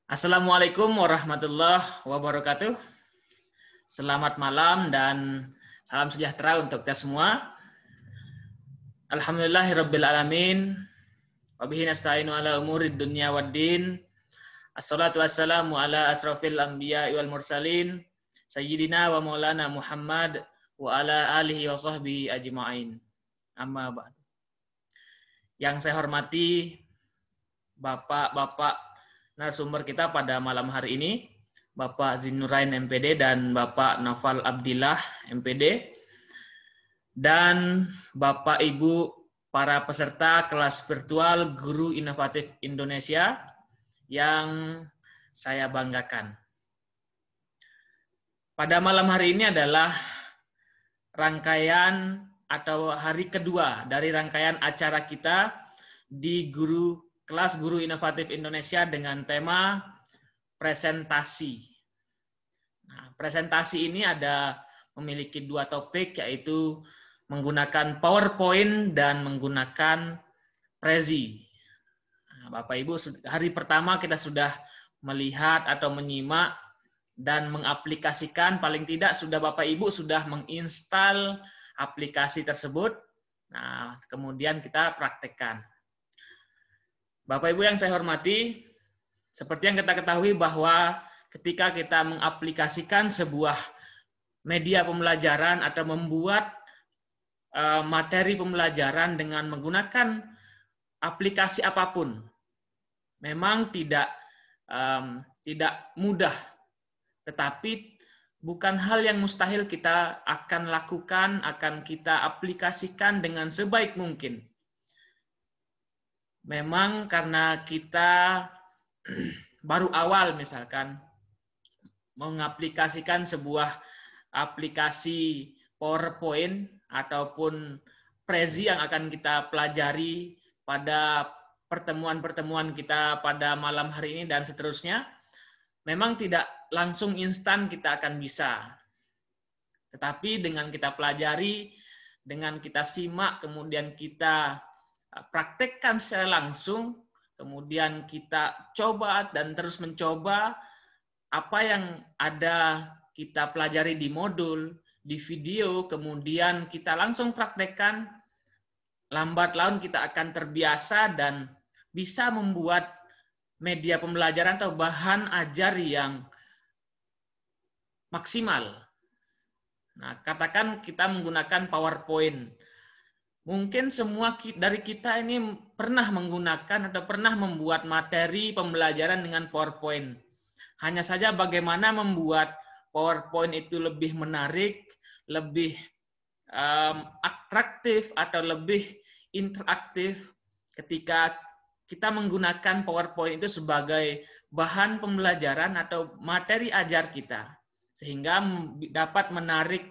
Assalamualaikum warahmatullahi wabarakatuh. Selamat malam dan salam sejahtera untuk kita semua. Alhamdulillahirabbil alamin. Wa bihi nasta'inu ala umurid dunya waddin. Assalatu wassalamu ala asrofil anbiya'i wal mursalin sayyidina wa maulana Muhammad wa ala alihi wa sahbihi ajma'in. Amma ba'd. Yang saya hormati Bapak-bapak narasumber kita pada malam hari ini, Bapak Zinurain MPD dan Bapak Naufal Abdillah MPD, dan Bapak Ibu para peserta kelas virtual Guru Inovatif Indonesia yang saya banggakan. Pada malam hari ini adalah rangkaian atau hari kedua dari rangkaian acara kita di kelas Guru Inovatif Indonesia dengan tema presentasi. Nah, presentasi ini memiliki dua topik, yaitu menggunakan PowerPoint dan menggunakan Prezi. Nah, Bapak Ibu, hari pertama kita sudah melihat atau menyimak dan mengaplikasikan, paling tidak Bapak Ibu sudah menginstal aplikasi tersebut. Nah, kemudian kita praktekkan. Bapak Ibu yang saya hormati, seperti yang kita ketahui bahwa ketika kita mengaplikasikan sebuah media pembelajaran atau membuat materi pembelajaran dengan menggunakan aplikasi apapun, memang tidak mudah, tetapi bukan hal yang mustahil kita akan lakukan, akan kita aplikasikan dengan sebaik mungkin. Memang karena kita baru awal misalkan mengaplikasikan sebuah aplikasi PowerPoint ataupun Prezi yang akan kita pelajari pada pertemuan-pertemuan kita pada malam hari ini dan seterusnya, memang tidak langsung instan kita akan bisa. Tetapi dengan kita pelajari, dengan kita simak, kemudian kita praktekkan secara langsung, kemudian kita coba dan terus mencoba apa yang ada kita pelajari di modul, di video, kemudian kita langsung praktekkan, lambat laun kita akan terbiasa dan bisa membuat media pembelajaran atau bahan ajar yang maksimal. Nah, katakan kita menggunakan PowerPoint. Mungkin semua dari kita ini pernah menggunakan atau pernah membuat materi pembelajaran dengan PowerPoint. Hanya saja bagaimana membuat PowerPoint itu lebih menarik, lebih atraktif atau lebih interaktif ketika kita menggunakan PowerPoint itu sebagai bahan pembelajaran atau materi ajar kita. Sehingga dapat menarik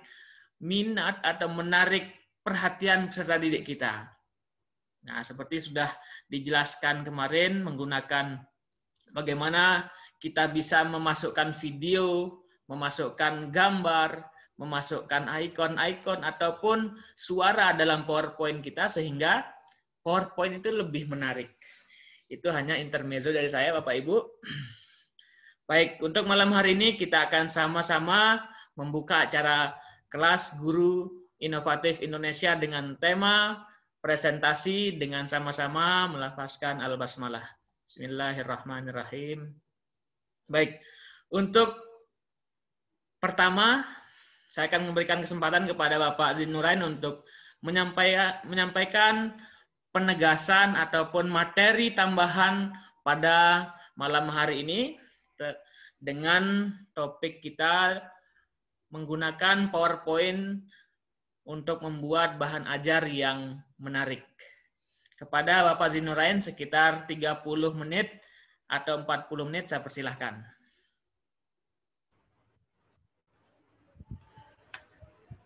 minat atau menarik perhatian peserta didik kita. Nah, seperti sudah dijelaskan kemarin, menggunakan bagaimana kita bisa memasukkan video, memasukkan gambar, memasukkan ikon-ikon ataupun suara dalam PowerPoint kita sehingga PowerPoint itu lebih menarik. Itu hanya intermezzo dari saya, Bapak Ibu. Baik, untuk malam hari ini kita akan sama-sama membuka acara kelas Guru Inovatif Indonesia dengan tema presentasi dengan sama-sama melafazkan Al-Basmalah. Bismillahirrahmanirrahim. Baik, untuk pertama saya akan memberikan kesempatan kepada Bapak Zinurain untuk menyampaikan penegasan ataupun materi tambahan pada malam hari ini dengan topik kita menggunakan PowerPoint untuk membuat bahan ajar yang menarik. Kepada Bapak Zinurain sekitar 30 menit atau 40 menit, saya persilahkan.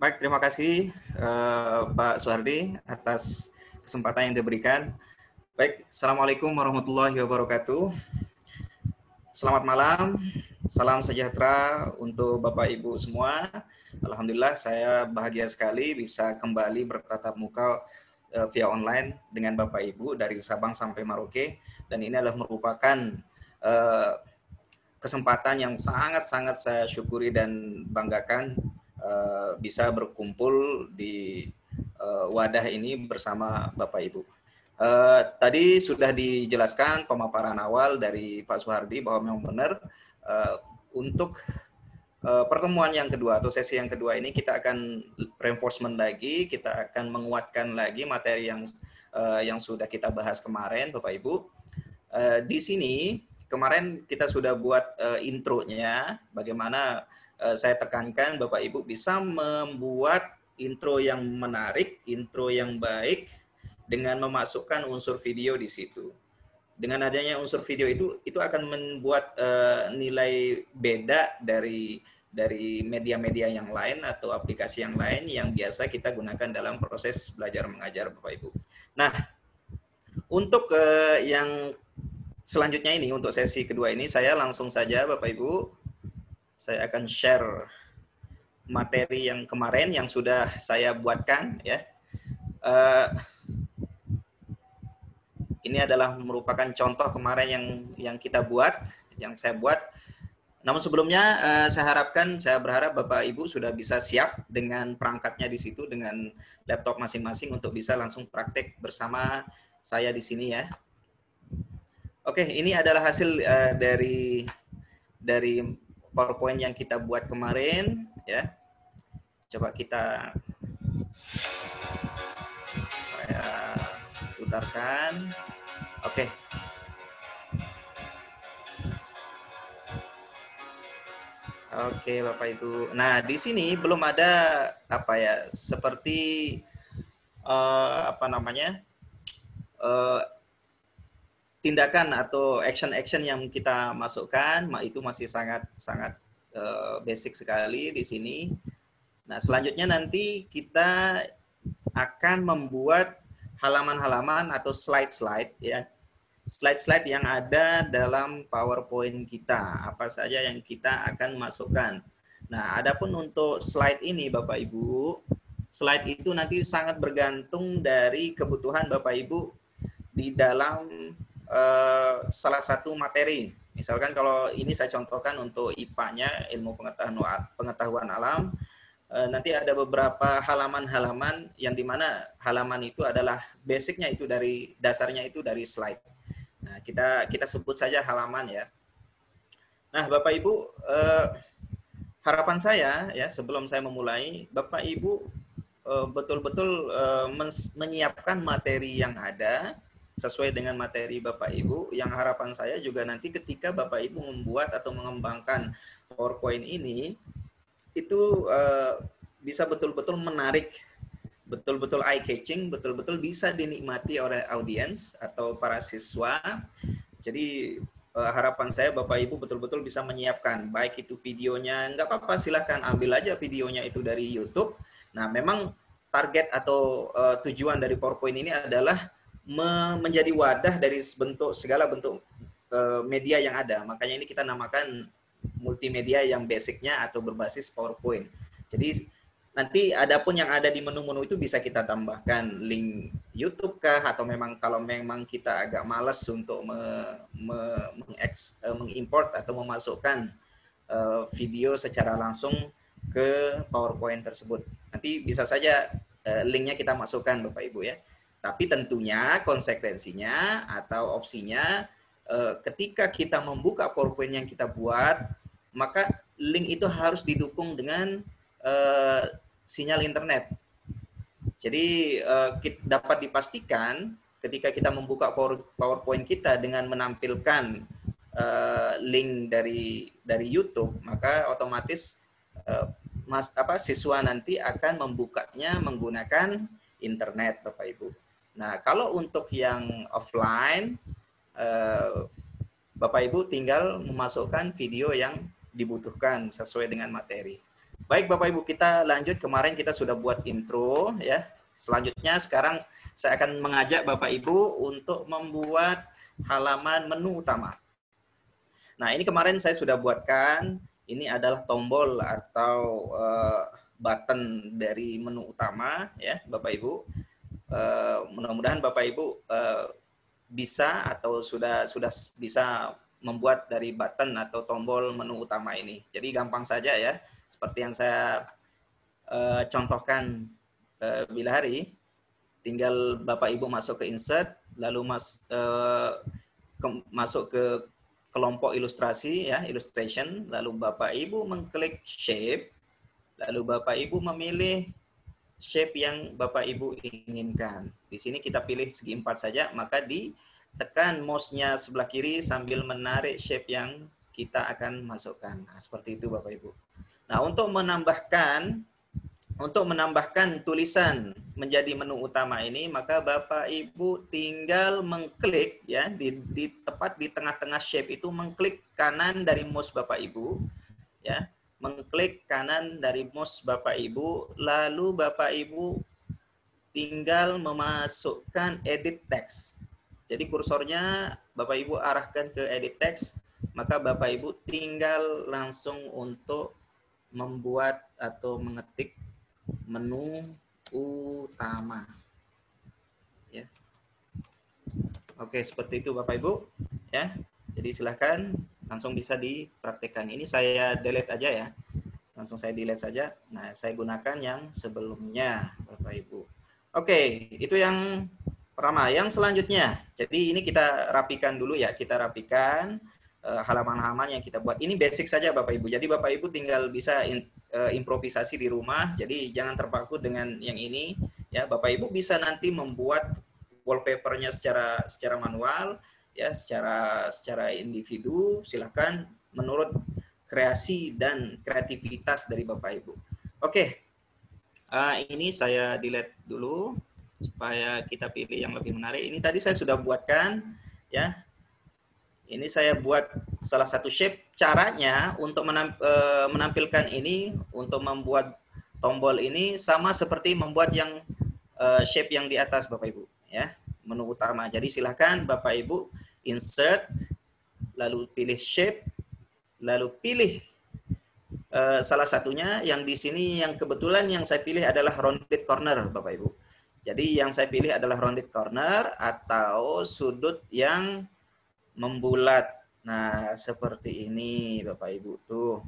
Baik, terima kasih Pak Suhardi atas kesempatan yang diberikan. Baik, Assalamualaikum warahmatullahi wabarakatuh. Selamat malam, salam sejahtera untuk Bapak Ibu semua. Alhamdulillah saya bahagia sekali bisa kembali bertatap muka via online dengan Bapak Ibu dari Sabang sampai Merauke. Dan ini adalah merupakan kesempatan yang sangat-sangat saya syukuri dan banggakan bisa berkumpul di wadah ini bersama Bapak Ibu. Tadi sudah dijelaskan pemaparan awal dari Pak Suhardi bahwa memang benar untuk pertemuan yang kedua atau sesi yang kedua ini kita akan reinforcement lagi, kita akan menguatkan lagi materi yang sudah kita bahas kemarin, Bapak Ibu. Di sini kemarin kita sudah buat intronya, bagaimana saya tekankan Bapak Ibu bisa membuat intro yang menarik, intro yang baik dengan memasukkan unsur video di situ. Dengan adanya unsur video itu akan membuat nilai beda dari media-media yang lain atau aplikasi yang lain yang biasa kita gunakan dalam proses belajar mengajar Bapak Ibu. Nah, untuk yang selanjutnya ini, untuk sesi kedua ini, saya langsung saja Bapak Ibu, saya akan share materi yang kemarin yang sudah saya buatkan ya. Ini adalah merupakan contoh kemarin yang kita buat, yang saya buat. Namun sebelumnya saya berharap Bapak Ibu sudah bisa siap dengan perangkatnya di situ, dengan laptop masing-masing untuk bisa langsung praktek bersama saya di sini ya. Oke, ini adalah hasil dari PowerPoint yang kita buat kemarin ya. Coba saya putarkan. Oke. Oke, Bapak Ibu. Nah, di sini belum ada seperti tindakan atau action yang kita masukkan, itu masih sangat basic sekali di sini. Nah, selanjutnya nanti kita akan membuat halaman-halaman atau slide-slide ya. Slide-slide yang ada dalam PowerPoint kita, apa saja yang kita akan masukkan. Nah, adapun untuk slide ini Bapak Ibu, slide itu nanti sangat bergantung dari kebutuhan Bapak Ibu di dalam salah satu materi. Misalkan kalau ini saya contohkan untuk IPA-nya, ilmu pengetahuan alam, nanti ada beberapa halaman-halaman yang dimana halaman itu adalah basicnya itu dari dasarnya itu dari slide. Nah, kita sebut saja halaman ya. Nah, Bapak Ibu, harapan saya ya sebelum saya memulai, Bapak Ibu betul-betul menyiapkan materi yang ada sesuai dengan materi Bapak Ibu. Yang harapan saya juga nanti ketika Bapak Ibu membuat atau mengembangkan PowerPoint ini, itu bisa betul-betul menarik, betul-betul eye-catching, betul-betul bisa dinikmati oleh audiens atau para siswa. Jadi harapan saya Bapak Ibu betul-betul bisa menyiapkan, baik itu videonya, nggak apa-apa silahkan ambil aja videonya itu dari YouTube. Nah, memang target atau tujuan dari PowerPoint ini adalah menjadi wadah dari segala bentuk media yang ada. Makanya ini kita namakan multimedia yang basicnya atau berbasis PowerPoint. Jadi nanti adapun yang ada di menu-menu itu bisa kita tambahkan link YouTube kah, atau kalau memang kita agak malas untuk mengimport atau memasukkan video secara langsung ke PowerPoint tersebut. Nanti bisa saja linknya kita masukkan Bapak Ibu ya. Tapi tentunya konsekuensinya atau opsinya ketika kita membuka PowerPoint yang kita buat, maka link itu harus didukung dengan sinyal internet. Jadi dapat dipastikan ketika kita membuka PowerPoint kita dengan menampilkan link dari YouTube, maka otomatis siswa nanti akan membukanya menggunakan internet, Bapak Ibu. Nah, kalau untuk yang offline, Bapak Ibu tinggal memasukkan video yang dibutuhkan sesuai dengan materi. Baik Bapak Ibu, kita lanjut. Kemarin kita sudah buat intro ya. Selanjutnya sekarang saya akan mengajak Bapak Ibu untuk membuat halaman menu utama. Nah, ini kemarin saya sudah buatkan. Ini adalah tombol atau button dari menu utama ya Bapak Ibu. Mudah-mudahan Bapak Ibu bisa atau sudah bisa membuat dari button atau tombol menu utama ini. Jadi gampang saja ya, seperti yang saya contohkan Bilahari, tinggal Bapak Ibu masuk ke insert, lalu masuk ke kelompok ilustrasi ya, illustration, lalu Bapak Ibu mengklik shape, lalu Bapak Ibu memilih shape yang Bapak Ibu inginkan. Di sini kita pilih segi 4 saja, maka ditekan mouse-nya sebelah kiri sambil menarik shape yang kita akan masukkan. Nah, seperti itu Bapak Ibu. Nah, untuk menambahkan tulisan menjadi menu utama ini, maka Bapak Ibu tinggal mengklik ya tepat di tengah-tengah shape itu, mengklik kanan dari mouse Bapak Ibu ya. Mengklik kanan dari mouse Bapak Ibu, lalu Bapak Ibu tinggal memasukkan edit text. Jadi kursornya Bapak Ibu arahkan ke edit text, maka Bapak Ibu tinggal langsung untuk membuat atau mengetik menu utama. Ya. Oke, seperti itu Bapak Ibu. Ya. Jadi silahkan langsung bisa dipraktekkan. Ini saya delete aja ya. Langsung saya delete saja. Nah, saya gunakan yang sebelumnya, Bapak Ibu. Oke, itu yang pertama. Yang selanjutnya, jadi ini kita rapikan dulu ya. Kita rapikan halaman-halaman yang kita buat. Ini basic saja Bapak Ibu. Jadi Bapak Ibu tinggal bisa improvisasi di rumah. Jadi jangan terpaku dengan yang ini. Ya, Bapak Ibu bisa nanti membuat wallpapernya secara manual. Ya, secara individu, silahkan menurut kreasi dan kreativitas dari Bapak Ibu. Oke, ini saya delete dulu supaya kita pilih yang lebih menarik. Ini tadi saya sudah buatkan, ya. Ini saya buat salah satu shape. Caranya untuk menampilkan ini, untuk membuat tombol ini sama seperti membuat yang shape yang di atas, Bapak Ibu, ya. Menu utama. Jadi silahkan Bapak Ibu insert, lalu pilih shape, lalu pilih salah satunya yang di sini, yang kebetulan yang saya pilih adalah rounded corner Bapak Ibu. Jadi yang saya pilih adalah rounded corner atau sudut yang membulat. Nah, seperti ini Bapak Ibu tuh.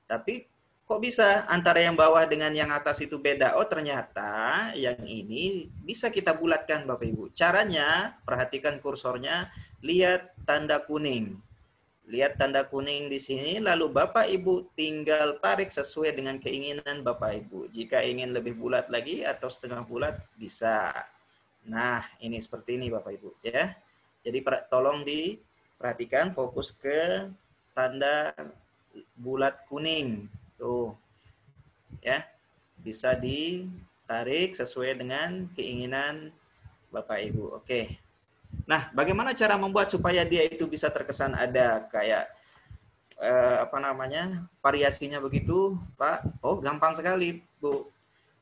Tapi kok bisa antara yang bawah dengan yang atas itu beda? Oh, ternyata yang ini bisa kita bulatkan Bapak Ibu. Caranya, perhatikan kursornya, lihat tanda kuning. Lihat tanda kuning di sini, lalu Bapak Ibu tinggal tarik sesuai dengan keinginan Bapak Ibu. Jika ingin lebih bulat lagi atau setengah bulat, bisa. Nah, ini seperti ini Bapak Ibu, ya. Jadi tolong diperhatikan, fokus ke tanda bulat kuning. Tuh, ya, bisa ditarik sesuai dengan keinginan Bapak Ibu. Oke. Nah, bagaimana cara membuat supaya dia itu bisa terkesan ada kayak variasinya begitu, Pak? Oh, gampang sekali, Bu.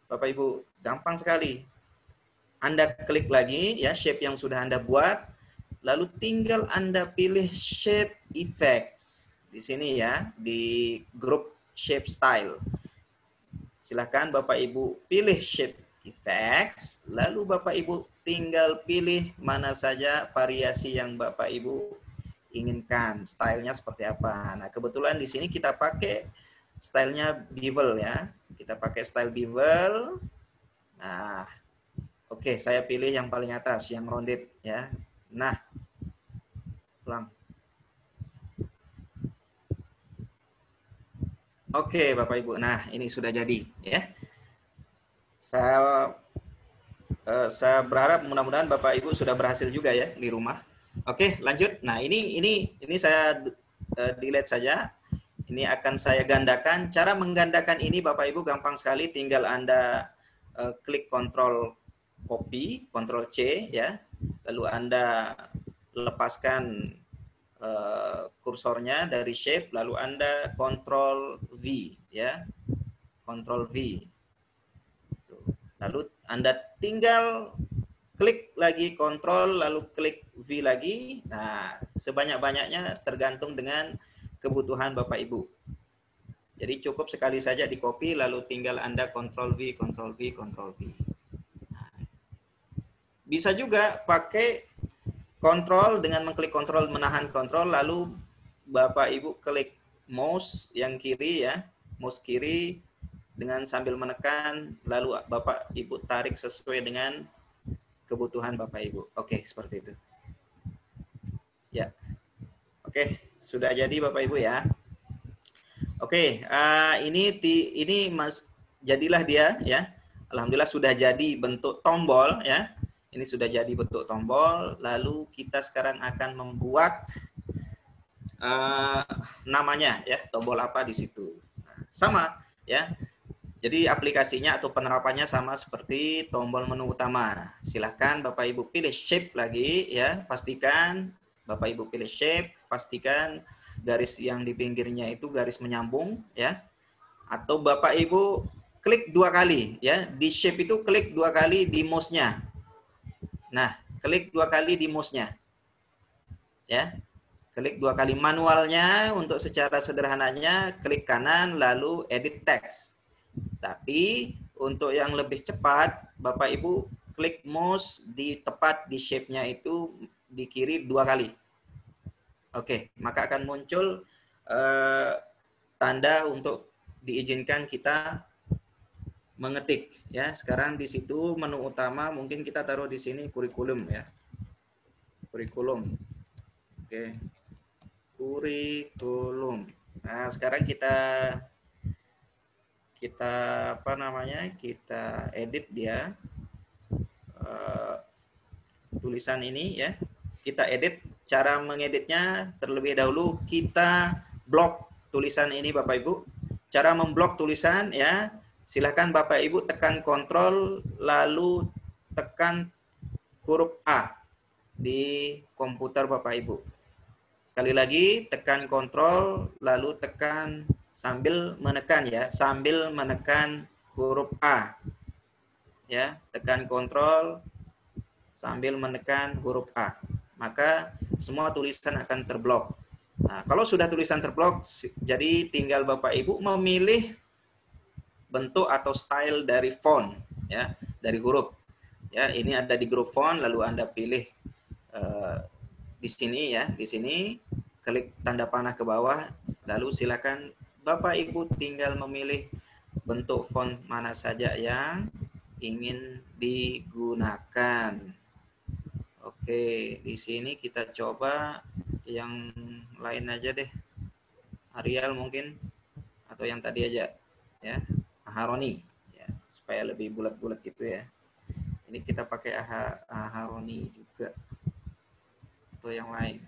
Bapak Ibu, gampang sekali. Anda klik lagi ya shape yang sudah Anda buat, lalu tinggal Anda pilih shape effects di sini ya, di grup shape style. Silahkan Bapak Ibu pilih shape effects, lalu Bapak Ibu tinggal pilih mana saja variasi yang Bapak Ibu inginkan, stylenya seperti apa. Nah, kebetulan di sini kita pakai stylenya bevel ya. Kita pakai style bevel. Nah, oke, saya pilih yang paling atas, yang rounded ya. Nah, ulang. Oke, Bapak Ibu. Nah, ini sudah jadi ya. Saya berharap mudah-mudahan Bapak Ibu sudah berhasil juga ya di rumah. Oke, lanjut. Nah, ini saya delete saja. Ini akan saya gandakan. Cara menggandakan ini Bapak Ibu gampang sekali, tinggal Anda klik Ctrl copy, Ctrl C ya. Lalu Anda lepaskan kursornya dari shape, lalu Anda Ctrl V ya. Ctrl V. Lalu Anda tinggal klik lagi Ctrl, lalu klik V lagi. Nah, sebanyak-banyaknya tergantung dengan kebutuhan Bapak Ibu. Jadi cukup sekali saja di copy, lalu tinggal Anda Ctrl V, Ctrl V, Ctrl V. Nah, bisa juga pakai kontrol, dengan mengklik kontrol, menahan kontrol, lalu Bapak Ibu klik mouse yang kiri ya, mouse kiri dengan sambil menekan, lalu Bapak Ibu tarik sesuai dengan kebutuhan Bapak Ibu. Oke, seperti itu. Ya. Oke, sudah jadi Bapak Ibu ya. Oke, ini Mas, jadilah dia ya. Alhamdulillah sudah jadi bentuk tombol ya. Ini sudah jadi bentuk tombol. Lalu kita sekarang akan membuat namanya ya, tombol apa di situ. Sama ya. Jadi aplikasinya atau penerapannya sama seperti tombol menu utama. Silahkan Bapak Ibu pilih shape lagi ya. Pastikan Bapak Ibu pilih shape, pastikan garis yang di pinggirnya itu garis menyambung ya. Atau Bapak Ibu klik 2 kali ya. Di shape itu klik 2 kali di mouse-nya. Nah, klik 2 kali di mouse-nya. Ya. Klik 2 kali. Manualnya untuk secara sederhananya klik kanan lalu edit text. Tapi untuk yang lebih cepat, Bapak Ibu klik mouse di tepat di shape-nya itu di kiri 2 kali. Oke, maka akan muncul tanda untuk diizinkan kita mengetik ya. Sekarang di situ menu utama mungkin kita taruh di sini kurikulum ya. Kurikulum. Oke. Kurikulum. Nah, sekarang kita apa namanya? Kita edit dia tulisan ini ya. Kita edit. Cara mengeditnya terlebih dahulu kita blok tulisan ini Bapak Ibu. Cara memblok tulisan ya, silakan Bapak Ibu tekan kontrol lalu tekan huruf A di komputer Bapak Ibu. Sekali lagi tekan kontrol lalu tekan sambil menekan ya, sambil menekan huruf A. Ya, tekan kontrol sambil menekan huruf A. Maka semua tulisan akan terblok. Nah, kalau sudah tulisan terblok, jadi tinggal Bapak Ibu memilih bentuk atau style dari font ya, dari huruf. Ya, ini ada di grup font, lalu Anda pilih di sini ya, di sini klik tanda panah ke bawah, lalu silakan Bapak Ibu tinggal memilih bentuk font mana saja yang ingin digunakan. Oke, di sini kita coba yang lain aja deh. Arial mungkin atau yang tadi aja ya, Aharoni ya, supaya lebih bulat-bulat gitu ya. Ini kita pakai Aharoni juga atau yang lain.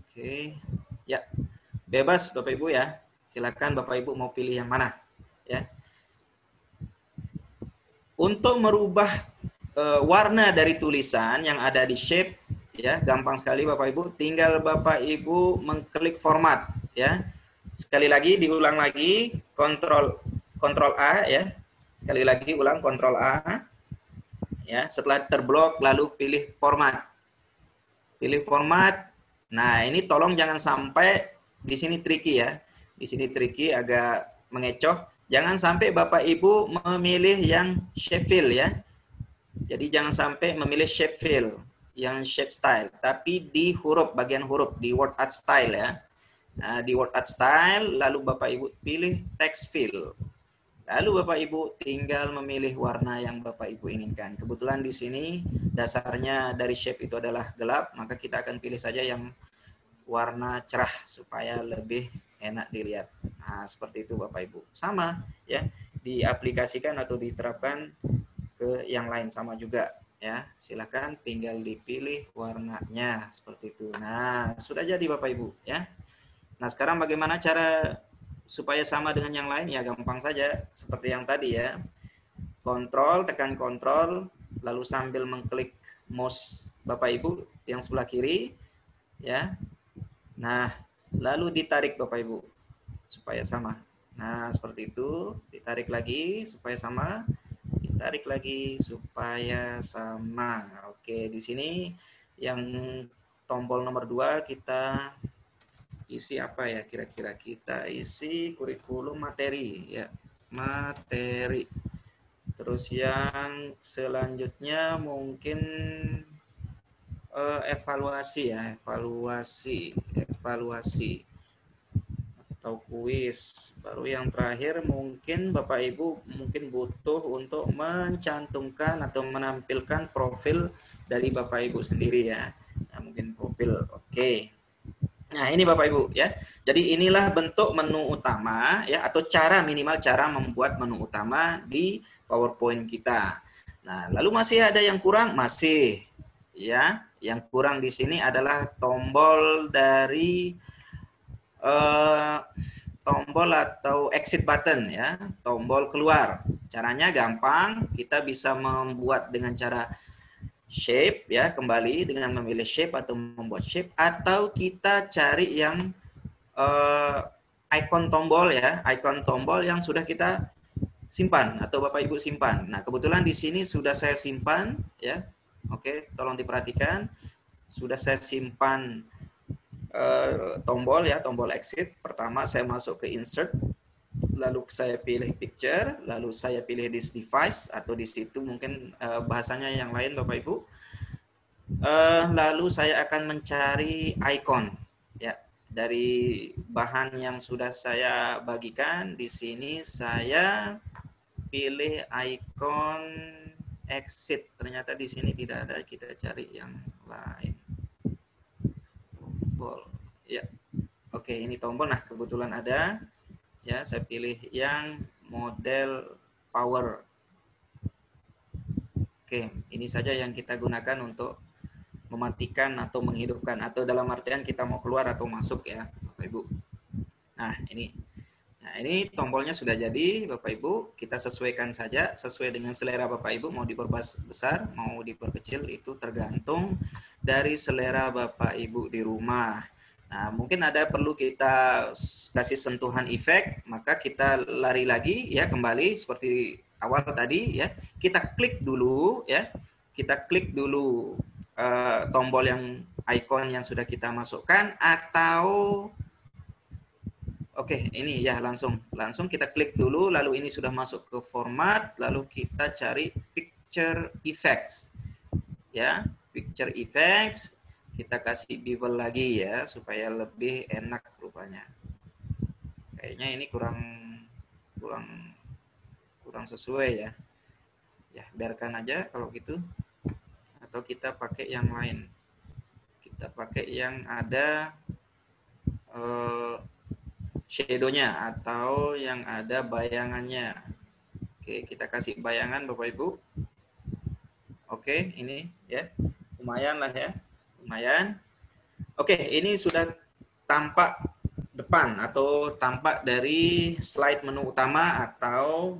Oke. Ya. Bebas Bapak Ibu ya. Silakan Bapak Ibu mau pilih yang mana ya. Untuk merubah warna dari tulisan yang ada di shape ya, gampang sekali Bapak Ibu, tinggal Bapak Ibu mengklik format ya. Sekali lagi diulang lagi, kontrol A ya. Sekali lagi ulang kontrol A. Ya, setelah terblok lalu pilih format. Pilih format. Nah, ini tolong jangan sampai di sini tricky ya. Di sini tricky agak mengecoh. Jangan sampai Bapak Ibu memilih yang shape fill ya. Jadi jangan sampai memilih shape fill yang shape style, tapi di huruf, bagian huruf, di word art style ya. Nah, di word art style lalu Bapak Ibu pilih text fill. Lalu Bapak Ibu tinggal memilih warna yang Bapak Ibu inginkan. Kebetulan di sini dasarnya dari shape itu adalah gelap, maka kita akan pilih saja yang warna cerah supaya lebih enak dilihat. Nah, seperti itu Bapak Ibu. Sama ya, diaplikasikan atau diterapkan ke yang lain sama juga ya. Silakan tinggal dipilih warnanya seperti itu. Nah, sudah jadi Bapak Ibu ya. Nah, sekarang bagaimana cara supaya sama dengan yang lain? Ya gampang saja seperti yang tadi ya. Kontrol, tekan kontrol lalu sambil mengklik mouse Bapak Ibu yang sebelah kiri ya. Nah, lalu ditarik Bapak Ibu supaya sama. Nah, seperti itu, ditarik lagi supaya sama, ditarik lagi supaya sama. Oke, di sini yang tombol nomor 2 kita isi apa ya kira-kira? Kita isi kurikulum materi ya. Materi. Terus yang selanjutnya mungkin evaluasi ya, evaluasi atau kuis. Baru yang terakhir mungkin Bapak Ibu mungkin butuh untuk mencantumkan atau menampilkan profil dari Bapak Ibu sendiri ya. Nah, mungkin profil. Oke. Nah, ini Bapak Ibu ya. Jadi inilah bentuk menu utama ya, atau minimal cara membuat menu utama di PowerPoint kita. Nah, lalu masih ada yang kurang? Masih ya. Yang kurang di sini adalah tombol dari tombol atau exit button ya, tombol keluar. Caranya gampang, kita bisa membuat dengan cara shape ya, kembali dengan memilih shape atau membuat shape, atau kita cari yang icon tombol ya, icon tombol yang sudah kita simpan atau Bapak Ibu simpan. Nah, kebetulan di sini sudah saya simpan ya. Oke, tolong diperhatikan. Sudah saya simpan tombol ya, tombol exit. Pertama saya masuk ke insert, lalu saya pilih picture, lalu saya pilih this device, atau di situ mungkin bahasanya yang lain Bapak Ibu. Lalu saya akan mencari icon ya, dari bahan yang sudah saya bagikan. Di sini saya pilih icon exit. Ternyata di sini tidak ada, kita cari yang lain. Tombol ya. Oke, ini tombol. Nah, kebetulan ada ya, saya pilih yang model power. Oke, ini saja yang kita gunakan untuk mematikan atau menghidupkan, atau dalam artian kita mau keluar atau masuk ya Bapak Ibu. Nah, ini tombolnya sudah jadi Bapak Ibu. Kita sesuaikan saja sesuai dengan selera Bapak Ibu, mau diperbesar, mau diperkecil, itu tergantung dari selera Bapak Ibu di rumah. Nah, mungkin ada perlu kita kasih sentuhan efek, maka kita lari lagi ya, kembali seperti awal tadi ya. Kita klik dulu ya. Kita klik dulu tombol yang icon yang sudah kita masukkan, atau oke, ini ya, langsung kita klik dulu, lalu ini sudah masuk ke format, lalu kita cari picture effects ya, picture effects. Kita kasih bevel lagi ya, supaya lebih enak rupanya. Kayaknya ini kurang sesuai ya. Ya, biarkan aja kalau gitu. Atau kita pakai yang lain. Kita pakai yang ada shadow-nya atau yang ada bayangannya. Oke, kita kasih bayangan Bapak Ibu. Oke, ini ya. Lumayan lah ya. Lumayan. Oke, ini sudah tampak depan atau tampak dari slide menu utama atau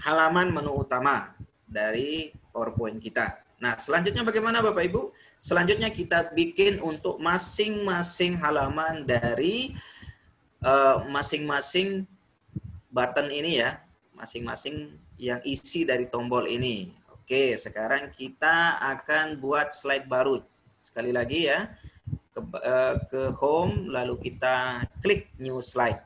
halaman menu utama dari PowerPoint kita. Nah, selanjutnya bagaimana Bapak Ibu? Selanjutnya kita bikin untuk masing-masing halaman dari masing-masing button ini ya, masing-masing yang isi dari tombol ini. Oke, sekarang kita akan buat slide baru. Sekali lagi ya, ke home, lalu kita klik new slide.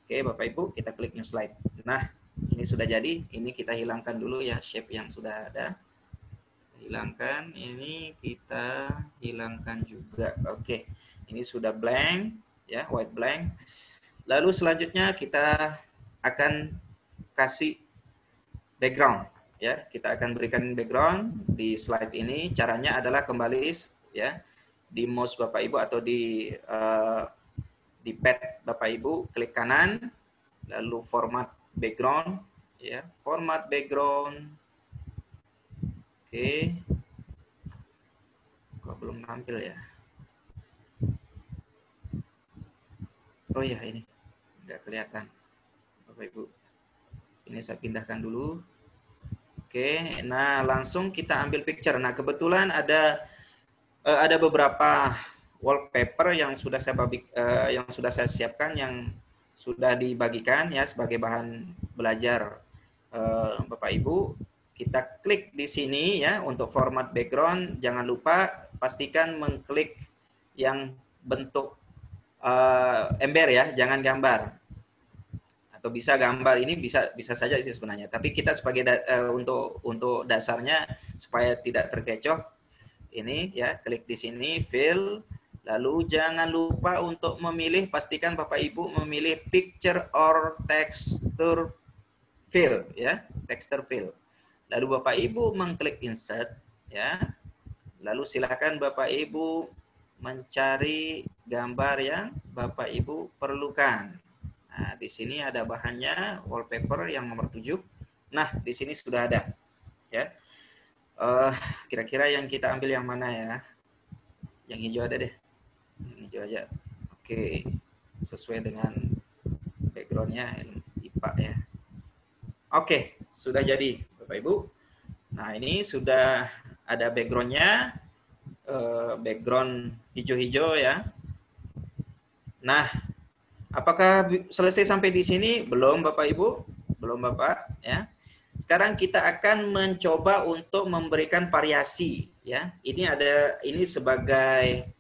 Oke Bapak Ibu, kita klik new slide. Nah, ini sudah jadi. Ini kita hilangkan dulu ya shape yang sudah ada. Hilangkan, ini kita hilangkan juga. Oke, ini sudah blank ya, white blank. Lalu selanjutnya kita akan kasih background ya. Kita akan berikan background di slide ini. Caranya adalah kembali ya di mouse Bapak Ibu atau di pad Bapak Ibu, klik kanan, lalu format background ya, format background. Oke. Kok belum tampil ya? Oh ya, ini nggak kelihatan Bapak Ibu. Ini saya pindahkan dulu. Oke, nah langsung kita ambil picture. Nah, kebetulan ada beberapa wallpaper yang sudah saya siapkan, yang sudah dibagikan ya sebagai bahan belajar Bapak Ibu. Kita klik di sini ya untuk format background. Jangan lupa pastikan mengklik yang bentuk ember ya, jangan gambar. atau bisa gambar, ini bisa saja sih sebenarnya. Tapi kita sebagai untuk dasarnya supaya tidak terkecoh, ini ya klik di sini fill, lalu jangan lupa untuk memilih, pastikan Bapak Ibu memilih picture or texture fill ya, texture fill. Lalu Bapak Ibu mengklik insert ya. Lalu silakan Bapak Ibu mencari gambar yang Bapak Ibu perlukan. Nah, di sini ada bahannya, wallpaper yang nomor 7. Nah, di sini sudah ada ya. Kira-kira yang kita ambil yang mana ya? Yang hijau ada deh. Yang hijau aja. Oke. Sesuai dengan backgroundnya IPA ya. Oke, sudah jadi Bapak Ibu. Nah, ini sudah ada backgroundnya, background hijau-hijau ya. Nah, apakah selesai sampai di sini? Belum Bapak Ibu? Belum Bapak ya. Sekarang kita akan mencoba untuk memberikan variasi ya. Ini sebagai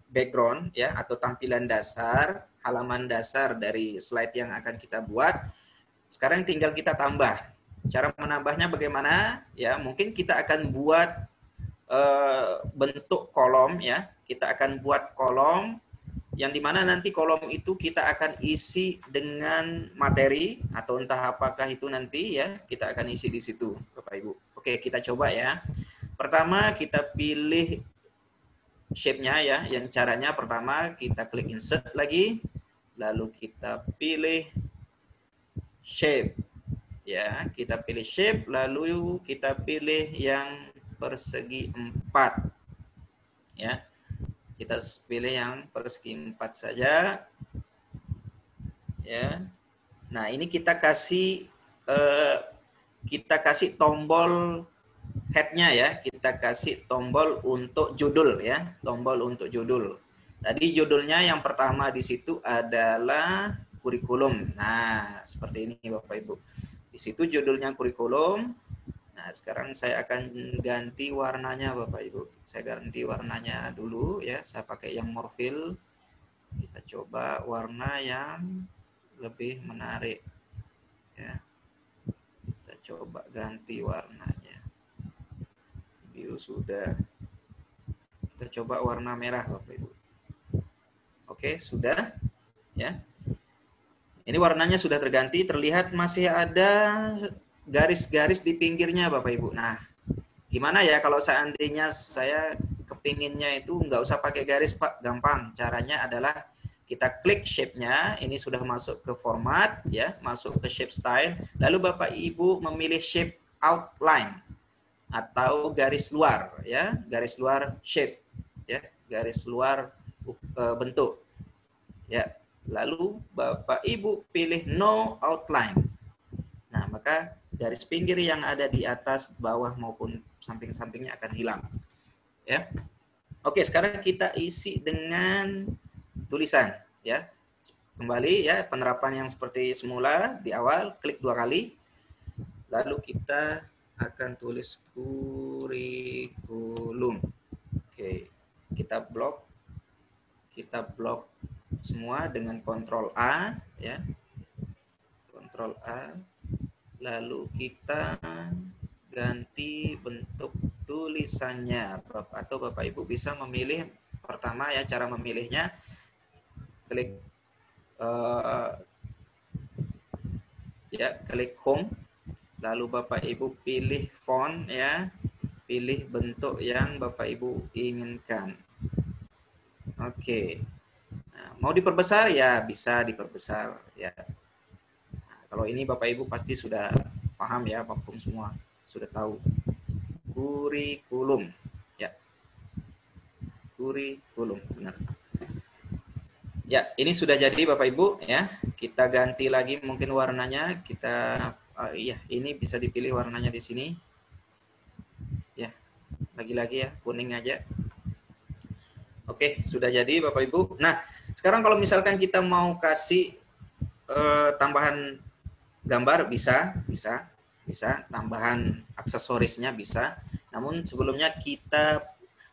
background ya, atau tampilan dasar, halaman dasar dari slide yang akan kita buat. Sekarang tinggal kita tambah. Cara menambahnya bagaimana? Ya, mungkin kita akan buat bentuk kolom ya. Kita akan buat kolom yang dimana nanti kolom itu kita akan isi dengan materi atau entah apakah itu nanti ya, kita akan isi di situ Bapak Ibu. Oke, kita coba ya. Pertama kita pilih shape-nya ya. Yang caranya pertama kita klik insert lagi, lalu kita pilih shape ya. Kita pilih shape, lalu kita pilih yang persegi 4 ya. Kita pilih yang persegi 4 saja ya. Nah, ini kita kasih tombol head-nya ya. Kita kasih tombol untuk judul ya, tombol untuk judul. Tadi judulnya yang pertama di situ adalah kurikulum. Nah, seperti ini Bapak Ibu. Di situ judulnya kurikulum. Nah, sekarang saya akan ganti warnanya Bapak Ibu. Saya ganti warnanya dulu ya. Saya pakai yang more fill. Kita coba warna yang lebih menarik. Ya. Kita coba ganti warnanya. Biru sudah. Kita coba warna merah Bapak Ibu. Oke, sudah. Ya. Ini warnanya sudah terganti. Terlihat masih ada garis-garis di pinggirnya Bapak Ibu. Nah, gimana ya kalau seandainya saya kepinginnya itu nggak usah pakai garis Pak, gampang. Caranya adalah kita klik shape-nya, ini sudah masuk ke format ya, masuk ke shape style. Lalu Bapak Ibu memilih shape outline atau garis luar ya, garis luar shape ya, garis luar bentuk. Ya. Lalu Bapak Ibu pilih no outline. Nah, maka garis pinggir yang ada di atas, bawah maupun samping-sampingnya akan hilang. Ya. Oke, sekarang kita isi dengan tulisan ya. Kembali ya, penerapan yang seperti semula di awal, klik 2 kali. Lalu kita akan tulis kurikulum. Oke, kita blok semua dengan Ctrl A ya. Ctrl A. Lalu kita ganti bentuk tulisannya. Atau Bapak Ibu bisa memilih pertama ya, cara memilihnya klik klik home, lalu Bapak Ibu pilih font ya, pilih bentuk yang Bapak Ibu inginkan. Oke. Nah, mau diperbesar ya bisa diperbesar ya. Nah, kalau ini Bapak Ibu pasti sudah paham ya, vakum semua, sudah tahu. Kurikulum ya. Kurikulum benar. Ya, ini sudah jadi Bapak Ibu ya. Kita ganti lagi mungkin warnanya. Kita ini bisa dipilih warnanya di sini. Ya. Lagi-lagi ya, kuning aja. Oke, sudah jadi Bapak Ibu. Nah, sekarang kalau misalkan kita mau kasih tambahan gambar bisa, tambahan aksesorisnya bisa. Namun sebelumnya kita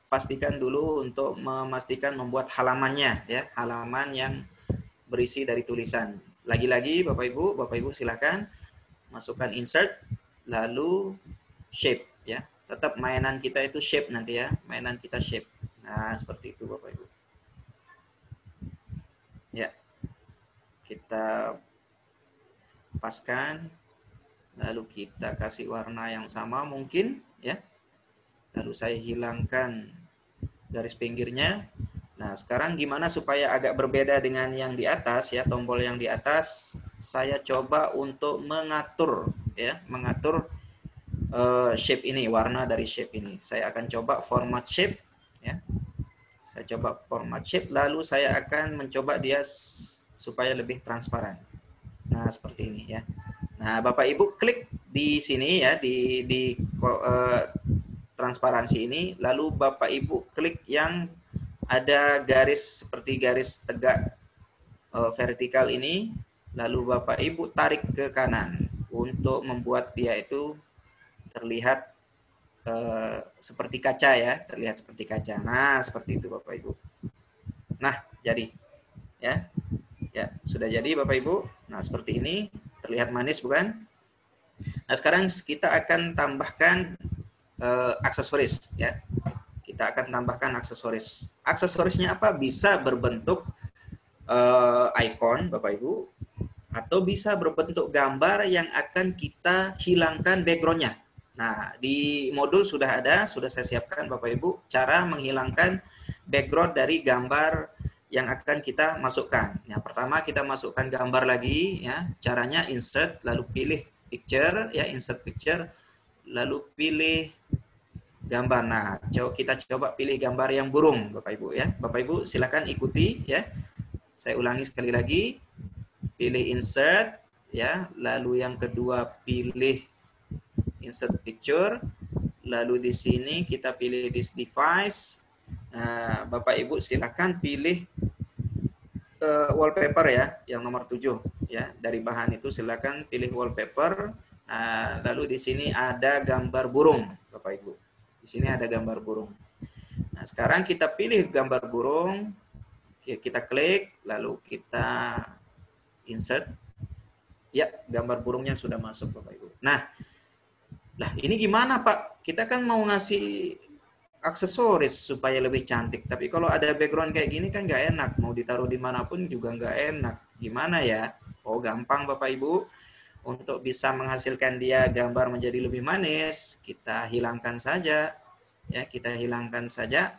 pastikan dulu untuk memastikan membuat halamannya ya, halaman yang berisi dari tulisan. Lagi-lagi Bapak Ibu silakan masukkan insert, lalu shape ya. Tetap mainan kita itu shape nanti ya, mainan kita shape. Nah, seperti itu Bapak Ibu. Ya, kita paskan, lalu kita kasih warna yang sama mungkin ya. Lalu saya hilangkan garis pinggirnya. Nah, sekarang gimana supaya agak berbeda dengan yang di atas ya, tombol yang di atas. Saya coba untuk mengatur ya, mengatur shape ini, warna dari shape ini. Saya akan coba format shape ya. Saya coba format shape, lalu saya akan mencoba dia supaya lebih transparan. Nah, seperti ini ya. Nah, Bapak Ibu klik di sini ya, di transparansi ini, lalu Bapak Ibu klik yang ada garis seperti garis tegak vertikal ini, lalu Bapak Ibu tarik ke kanan untuk membuat dia itu terlihat seperti kaca ya, terlihat seperti kaca. Nah, seperti itu Bapak Ibu. Nah, jadi ya. Ya, sudah jadi Bapak Ibu. Nah, seperti ini, terlihat manis bukan? Nah, sekarang kita akan tambahkan aksesoris ya. Kita akan tambahkan aksesoris. Aksesorisnya apa? Bisa berbentuk icon Bapak Ibu, atau bisa berbentuk gambar yang akan kita hilangkan backgroundnya. Nah, di modul sudah ada, sudah saya siapkan Bapak Ibu, cara menghilangkan background dari gambar yang akan kita masukkan. Yang pertama kita masukkan gambar lagi ya. Caranya insert, lalu pilih picture ya, insert picture, lalu pilih gambar. Nah, kita coba pilih gambar yang burung Bapak Ibu ya. Bapak Ibu silakan ikuti ya. Saya ulangi sekali lagi. Pilih insert ya, lalu yang kedua pilih insert picture, lalu di sini kita pilih this device. Nah, Bapak Ibu silakan pilih wallpaper ya, yang nomor 7 ya. Dari bahan itu silakan pilih wallpaper. Nah, lalu di sini ada gambar burung Bapak Ibu. Di sini ada gambar burung. Nah, sekarang kita pilih gambar burung, kita klik, lalu kita insert. Ya, gambar burungnya sudah masuk Bapak Ibu. Nah, lah ini gimana Pak? Kita kan mau ngasih aksesoris supaya lebih cantik. Tapi kalau ada background kayak gini kan nggak enak. Mau ditaruh dimanapun juga nggak enak. Gimana ya? Oh, gampang Bapak Ibu. Untuk bisa menghasilkan dia gambar menjadi lebih manis, kita hilangkan saja. Ya, kita hilangkan saja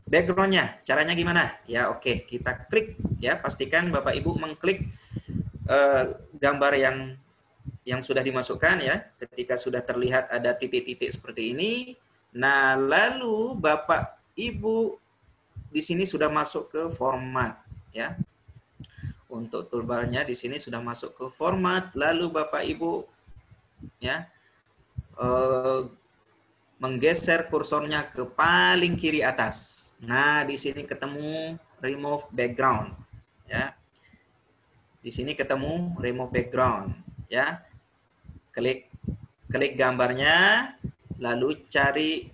backgroundnya. Caranya gimana? Ya, oke. Kita klik. Ya, pastikan Bapak Ibu mengklik gambar yang sudah dimasukkan ya. Ketika sudah terlihat ada titik-titik seperti ini, nah, lalu Bapak Ibu di sini sudah masuk ke format ya. Untuk toolbarnya di sini sudah masuk ke format, lalu Bapak Ibu ya menggeser kursornya ke paling kiri atas. Nah, di sini ketemu remove background ya. Di sini ketemu remove background ya. Klik gambarnya, lalu cari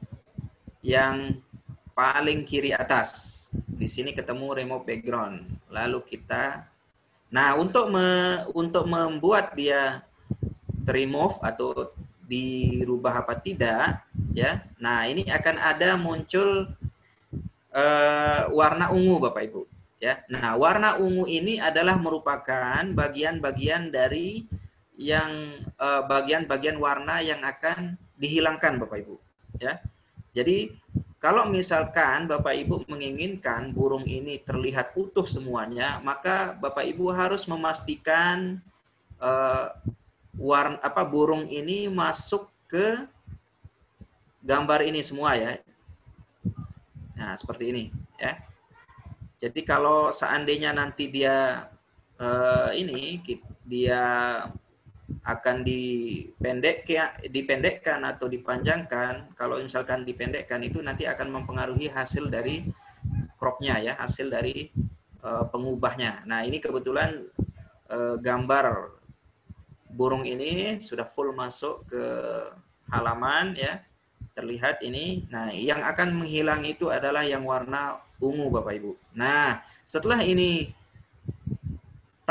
yang paling kiri atas. Di sini ketemu remove background. Lalu kita, nah untuk membuat dia remove atau dirubah apa tidak, ya. Nah ini akan ada muncul warna ungu Bapak Ibu. Ya. Nah warna ungu ini adalah merupakan bagian-bagian dari yang bagian-bagian warna yang akan dihilangkan Bapak Ibu. Ya. Jadi kalau misalkan Bapak Ibu menginginkan burung ini terlihat utuh semuanya, maka Bapak Ibu harus memastikan burung ini masuk ke gambar ini semua ya. Nah, seperti ini ya. Jadi kalau seandainya nanti dia dia akan dipendekkan atau dipanjangkan. Kalau misalkan dipendekkan itu nanti akan mempengaruhi hasil dari cropnya ya, hasil dari pengubahnya. Nah ini kebetulan gambar burung ini sudah full masuk ke halaman ya, terlihat ini. Nah yang akan menghilang itu adalah yang warna ungu Bapak Ibu. Nah setelah ini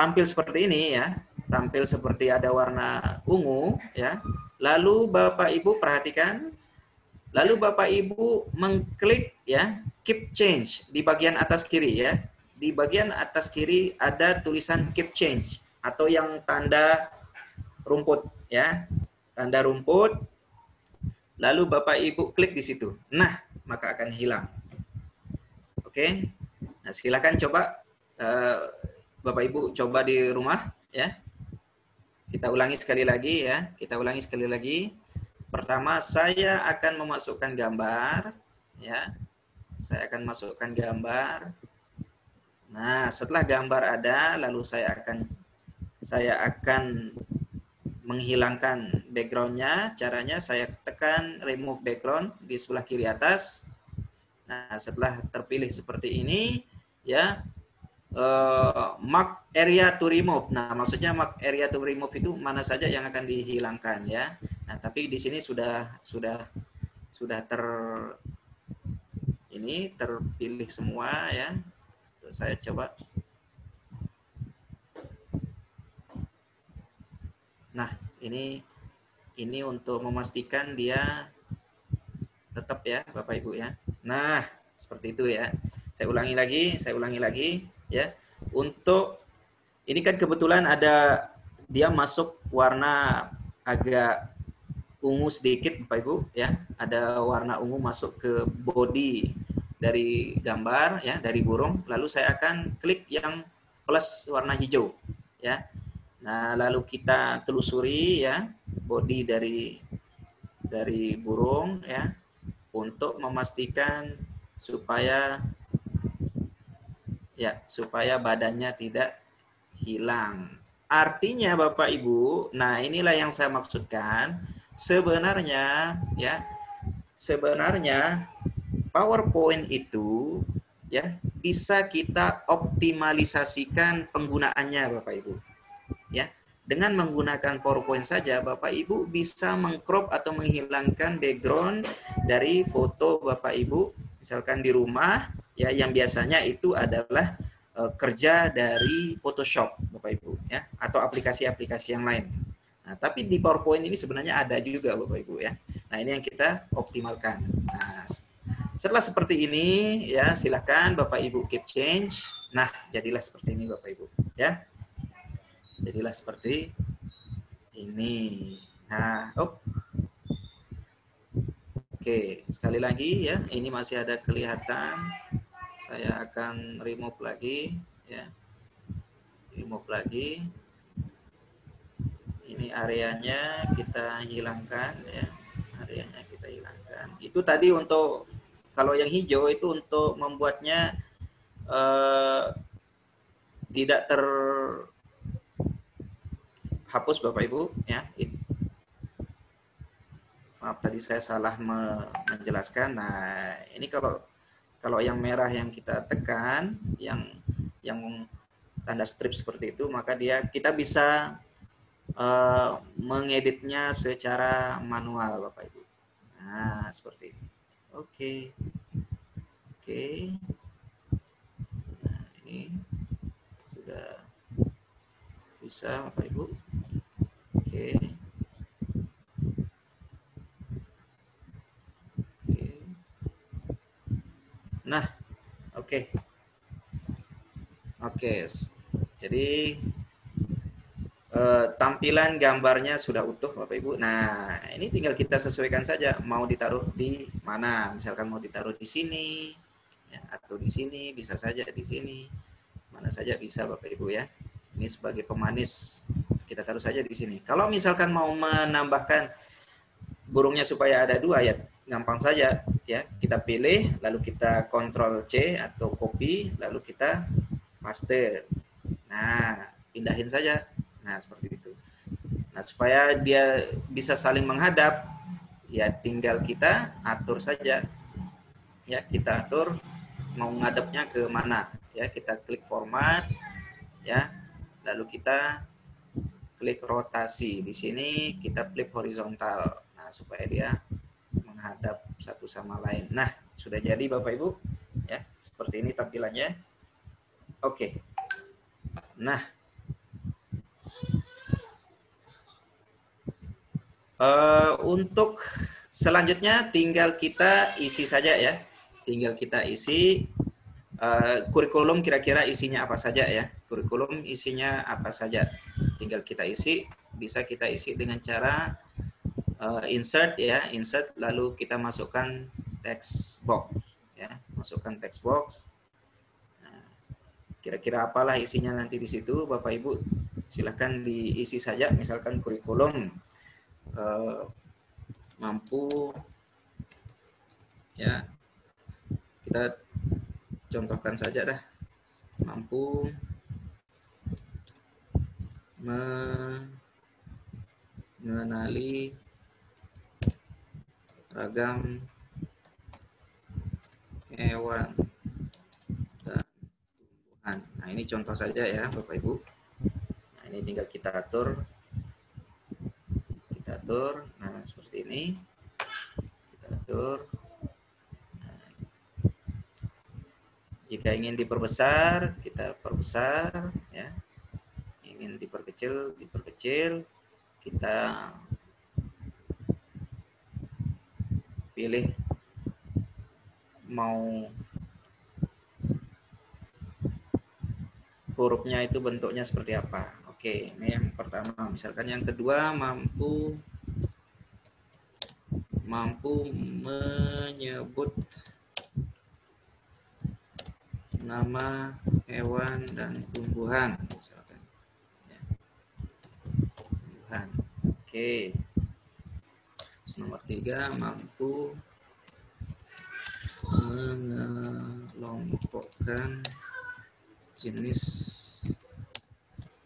tampil seperti ini ya, tampil seperti ada warna ungu ya. Lalu Bapak Ibu perhatikan, lalu Bapak Ibu mengklik ya, keep change di bagian atas kiri ya. Di bagian atas kiri ada tulisan keep change atau yang tanda rumput ya. Tanda rumput. Lalu Bapak Ibu klik di situ. Nah, maka akan hilang. Oke. Nah, silakan coba Bapak Ibu coba di rumah ya. Kita ulangi sekali lagi ya. Kita ulangi sekali lagi. Pertama, saya akan memasukkan gambar ya. Saya akan masukkan gambar. Nah, setelah gambar ada, lalu saya akan menghilangkan background-nya. Caranya saya tekan remove background di sebelah kiri atas. Nah, setelah terpilih seperti ini ya, mark area to remove. Nah, maksudnya mark area to remove itu mana saja yang akan dihilangkan ya. Nah, tapi di sini sudah terpilih semua ya. Tuh, saya coba. Nah, ini untuk memastikan dia tetap ya, Bapak Ibu ya. Nah, seperti itu ya. Saya ulangi lagi ya. Untuk ini kan kebetulan ada dia masuk warna agak ungu sedikit Bapak Ibu ya. Ada warna ungu masuk ke body dari gambar ya, dari burung. Lalu saya akan klik yang plus warna hijau ya. Nah, lalu kita telusuri ya body dari burung ya untuk memastikan supaya badannya tidak hilang. Artinya Bapak Ibu, nah inilah yang saya maksudkan, sebenarnya PowerPoint itu ya bisa kita optimalisasikan penggunaannya Bapak Ibu. Ya, dengan menggunakan PowerPoint saja Bapak Ibu bisa mengcrop atau menghilangkan background dari foto Bapak Ibu misalkan di rumah ya, yang biasanya itu adalah kerja dari Photoshop Bapak Ibu ya, atau aplikasi-aplikasi yang lain. Nah, tapi di PowerPoint ini sebenarnya ada juga Bapak Ibu ya. Nah, ini yang kita optimalkan. Nah, setelah seperti ini ya, silakan Bapak Ibu keep change. Nah, jadilah seperti ini Bapak Ibu ya. Jadilah seperti ini. Nah, Oke, sekali lagi ya, ini masih ada kelihatan. Saya akan remove lagi ya. Remove lagi. Ini areanya kita hilangkan ya. Areanya kita hilangkan. Itu tadi untuk kalau yang hijau itu untuk membuatnya tidak terhapus Bapak Ibu ya. Maaf tadi saya salah menjelaskan. Nah, ini kalau yang merah yang kita tekan, yang tanda strip seperti itu, maka kita bisa mengeditnya secara manual Bapak Ibu. Nah, seperti ini. Oke. Nah, ini sudah bisa Bapak Ibu. Oke. Nah, oke. Jadi tampilan gambarnya sudah utuh Bapak Ibu. Nah, ini tinggal kita sesuaikan saja mau ditaruh di mana. Misalkan mau ditaruh di sini ya, atau di sini, bisa saja di sini. Mana saja bisa Bapak Ibu ya. Ini sebagai pemanis kita taruh saja di sini. Kalau misalkan mau menambahkan burungnya supaya ada dua ya, gampang saja ya. Kita pilih lalu kita Ctrl C atau copy lalu kita paste. Nah, pindahin saja. Nah, seperti itu. Nah, supaya dia bisa saling menghadap, ya tinggal kita atur saja. Ya, kita atur mau ngadepnya ke mana. Ya, kita klik format ya. Lalu kita klik rotasi. Di sini kita klik horizontal. Nah, supaya dia menghadap satu sama lain. Nah, sudah jadi Bapak Ibu. Ya, seperti ini tampilannya. Oke. Nah, Untuk selanjutnya tinggal kita isi saja ya. Tinggal kita isi kurikulum kira-kira isinya apa saja ya. Kurikulum isinya apa saja. Tinggal kita isi. Bisa kita isi dengan cara insert ya. Insert lalu kita masukkan text box ya. Masukkan text box. Nah, kira-kira apalah isinya nanti di situ Bapak Ibu. Silahkan diisi saja. Misalkan kurikulum mampu ya, kita contohkan saja dah, mampu mengenali ragam hewan dan tumbuhan. Nah, ini contoh saja ya Bapak Ibu. Nah, ini tinggal kita atur. Nah, seperti ini. Kita atur. Nah, jika ingin diperbesar, kita perbesar ya. Ingin diperkecil, kita pilih mau hurufnya itu bentuknya seperti apa. Oke, ini yang pertama. Misalkan yang kedua, mampu menyebut nama hewan dan tumbuhan, misalkan. Ya. Tumbuhan. Oke. Terus nomor 3, mampu mengelompokkan jenis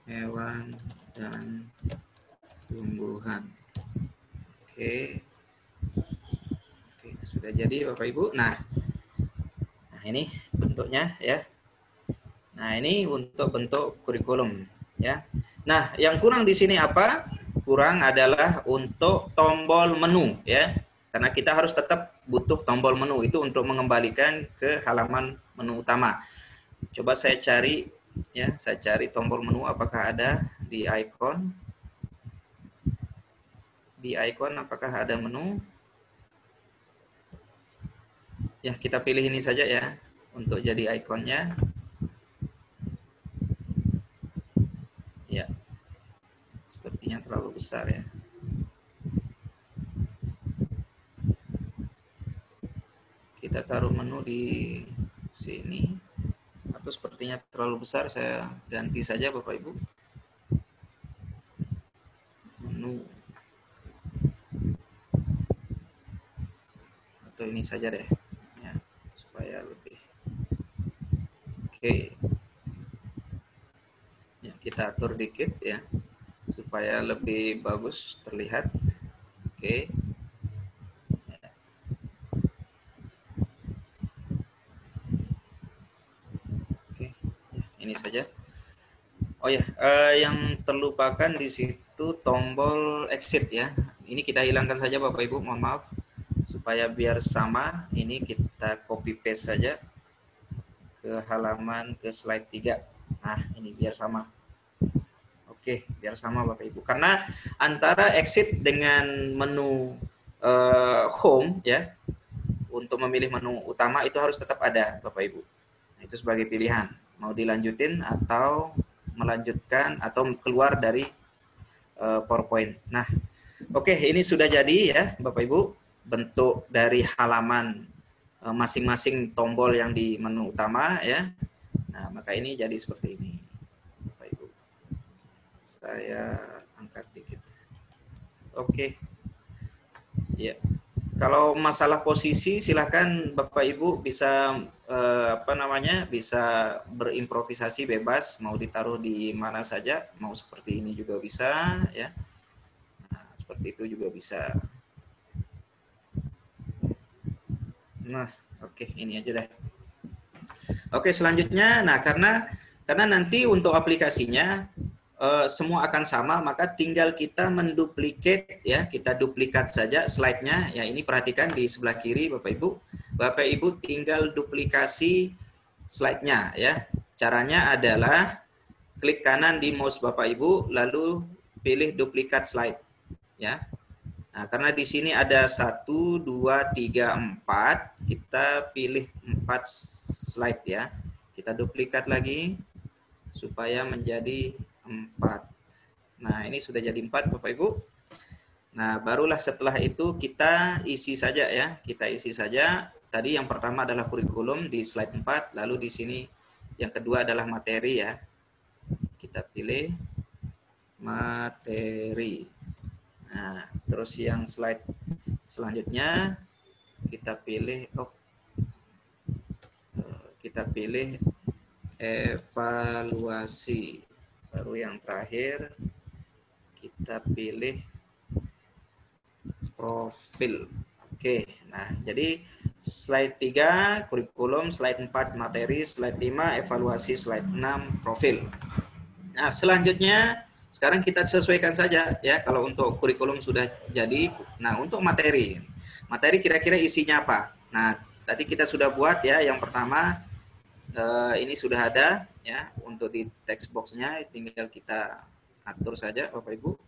hewan dan tumbuhan. Oke. Sudah jadi Bapak Ibu. Nah ini bentuknya ya. Nah ini untuk bentuk kurikulum ya. Nah yang kurang di sini apa? Kurang adalah untuk tombol menu ya. Karena kita harus tetap butuh tombol menu itu untuk mengembalikan ke halaman menu utama. Coba saya cari ya, saya cari tombol menu apakah ada di icon. Di icon apakah ada menu? Ya, kita pilih ini saja ya untuk jadi ikonnya. Ya. Sepertinya terlalu besar ya. Kita taruh menu di sini. Atau sepertinya terlalu besar, saya ganti saja Bapak Ibu. Menu. Atau ini saja deh. Supaya lebih oke ya, kita atur dikit ya supaya lebih bagus terlihat. Oke ya. Oke ya, ini saja. Oh ya, yang terlupakan di situ tombol exit ya, ini kita hilangkan saja Bapak Ibu, mohon maaf. Supaya biar sama, ini kita copy paste saja ke halaman ke slide 3. Nah, ini biar sama. Oke, biar sama Bapak Ibu. Karena antara exit dengan menu home ya, untuk memilih menu utama itu harus tetap ada Bapak Ibu. Nah, itu sebagai pilihan. Mau dilanjutin atau melanjutkan atau keluar dari PowerPoint. Nah, oke, ini sudah jadi ya Bapak Ibu. Bentuk dari halaman masing-masing tombol yang di menu utama ya. Nah, maka ini jadi seperti ini. Bapak Ibu. Saya angkat dikit. Oke. Ya. Kalau masalah posisi silakan Bapak Ibu bisa bisa berimprovisasi bebas, mau ditaruh di mana saja, mau seperti ini juga bisa ya. Nah, seperti itu juga bisa. Nah, oke, ini aja deh. Oke, selanjutnya, nah karena nanti untuk aplikasinya semua akan sama, maka tinggal kita menduplikat ya, kita duplikat saja slide-nya. Ya, ini perhatikan di sebelah kiri Bapak Ibu. Bapak Ibu tinggal duplikasi slide-nya ya. Caranya adalah klik kanan di mouse Bapak Ibu, lalu pilih duplikat slide ya. Nah, karena di sini ada 1, 2, 3, 4, kita pilih 4 slide ya. Kita duplikat lagi supaya menjadi 4. Nah, ini sudah jadi 4 Bapak Ibu. Nah, barulah setelah itu kita isi saja ya. Kita isi saja. Tadi yang pertama adalah kurikulum di slide 4, lalu di sini yang kedua adalah materi ya. Kita pilih materi. Nah, terus yang slide selanjutnya kita pilih evaluasi. Baru yang terakhir kita pilih profil. Oke, nah jadi slide 3 kurikulum, slide 4 materi, slide 5 evaluasi, slide 6 profil. Nah, selanjutnya sekarang kita sesuaikan saja ya, kalau untuk kurikulum sudah jadi. Nah, untuk materi. Materi kira-kira isinya apa? Nah, tadi kita sudah buat ya, yang pertama ini sudah ada ya, untuk di text box-nya tinggal kita atur saja Bapak Ibu.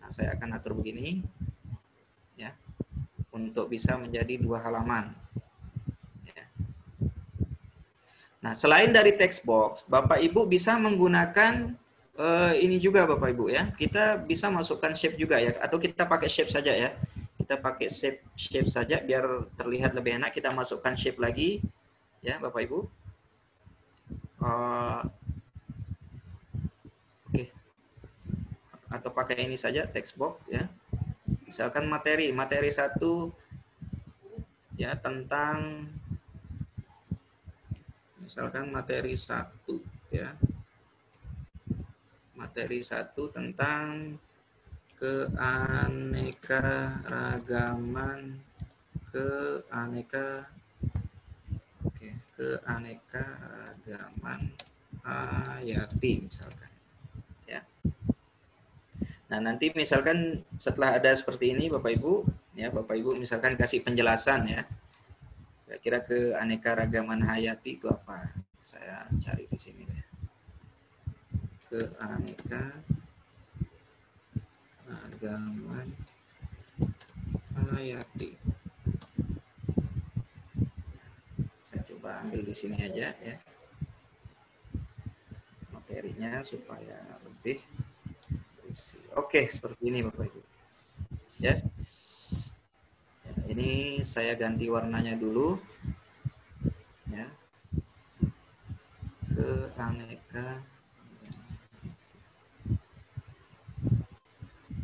Nah, saya akan atur begini ya, untuk bisa menjadi 2 halaman. Ya. Nah, selain dari text box, Bapak Ibu bisa menggunakan ini juga Bapak Ibu ya. Kita bisa masukkan shape juga ya, atau kita pakai shape saja ya. Kita pakai shape saja biar terlihat lebih enak. Kita masukkan shape lagi ya Bapak Ibu. Oke. Atau pakai ini saja text box ya. Misalkan materi 1 ya, tentang misalkan materi 1 ya. Materi 1 tentang keanekaragaman hayati misalkan ya. Nah, nanti misalkan setelah ada seperti ini Bapak Ibu ya, Bapak Ibu misalkan kasih penjelasan ya. Kira-kira keanekaragaman hayati itu apa? Saya cari di sini deh. Keanekaragaman hayati. Saya coba ambil di sini aja ya. Materinya supaya lebih berisi. Oke, seperti ini Bapak Ibu. Ya. Ini saya ganti warnanya dulu. Ya.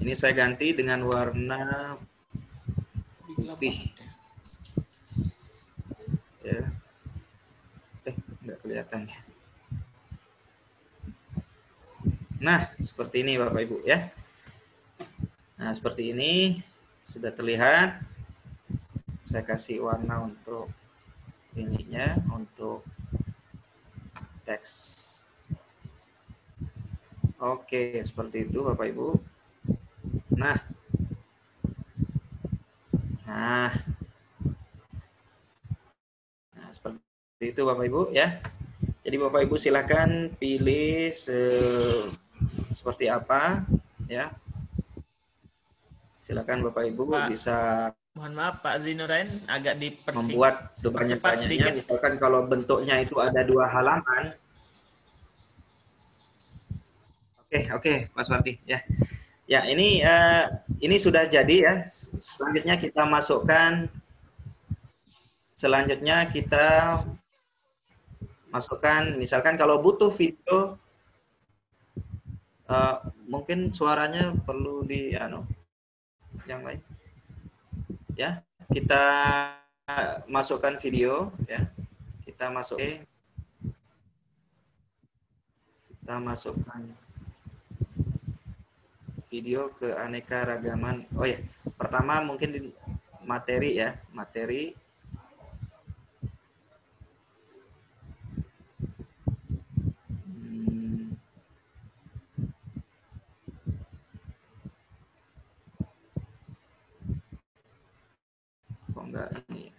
Ini saya ganti dengan warna putih. Ya. Nggak kelihatan ya. Nah, seperti ini Bapak Ibu ya. Nah, seperti ini sudah terlihat. Saya kasih warna untuk ininya, untuk teks. Oke, seperti itu Bapak Ibu. Nah, seperti itu Bapak Ibu ya. Jadi Bapak Ibu silakan pilih seperti apa ya. Silakan Bapak Ibu bisa. Mohon maaf Pak Zinurain, agak membuat sebanyak-banyaknya. Misalkan kalau bentuknya itu ada 2 halaman. Oke, Mas Fardi ya. Ya, ini sudah jadi ya. Selanjutnya kita masukkan misalkan kalau butuh video, mungkin suaranya perlu di yang lain ya, kita masukkan video ya, kita masukkan video keanekaragaman. Oh ya, pertama mungkin di materi ya, materi. Kok enggak ini ya?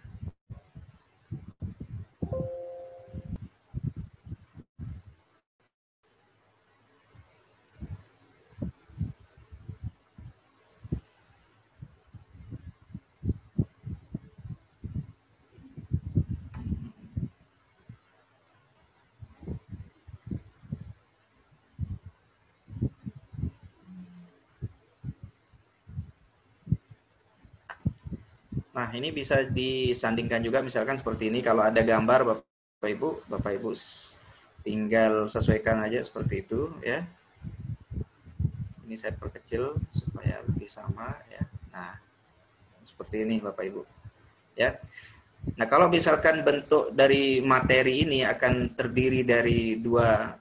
Nah, ini bisa disandingkan juga misalkan seperti ini. Kalau ada gambar Bapak Ibu tinggal sesuaikan aja seperti itu ya. Ini saya perkecil supaya lebih sama ya. Nah, seperti ini Bapak Ibu. Ya. Nah, kalau misalkan bentuk dari materi ini akan terdiri dari dua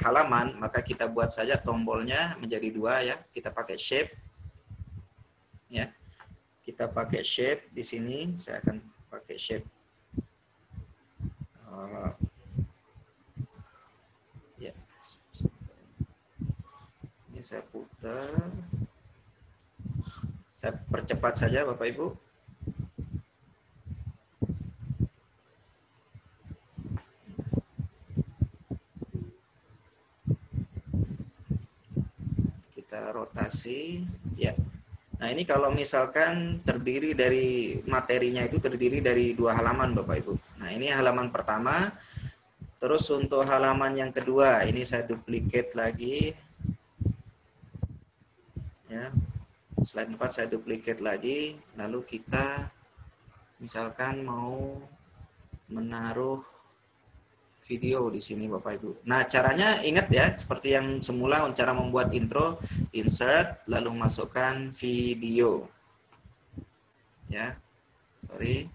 halaman, maka kita buat saja tombolnya menjadi dua ya. Kita pakai shape. Ya. Kita pakai shape di sini. Saya akan pakai shape. Ya. Ini saya putar. Saya percepat saja Bapak Ibu. Kita rotasi, ya. Nah, ini kalau misalkan terdiri dari materinya itu terdiri dari dua halaman Bapak Ibu. Nah, ini halaman pertama. Terus untuk halaman yang kedua, ini saya duplicate lagi. Ya. Slide 4 saya duplicate lagi. Lalu kita misalkan mau menaruh video di sini Bapak Ibu. Nah, caranya ingat ya, seperti yang semula cara membuat intro, insert, lalu masukkan video. Ya, sorry,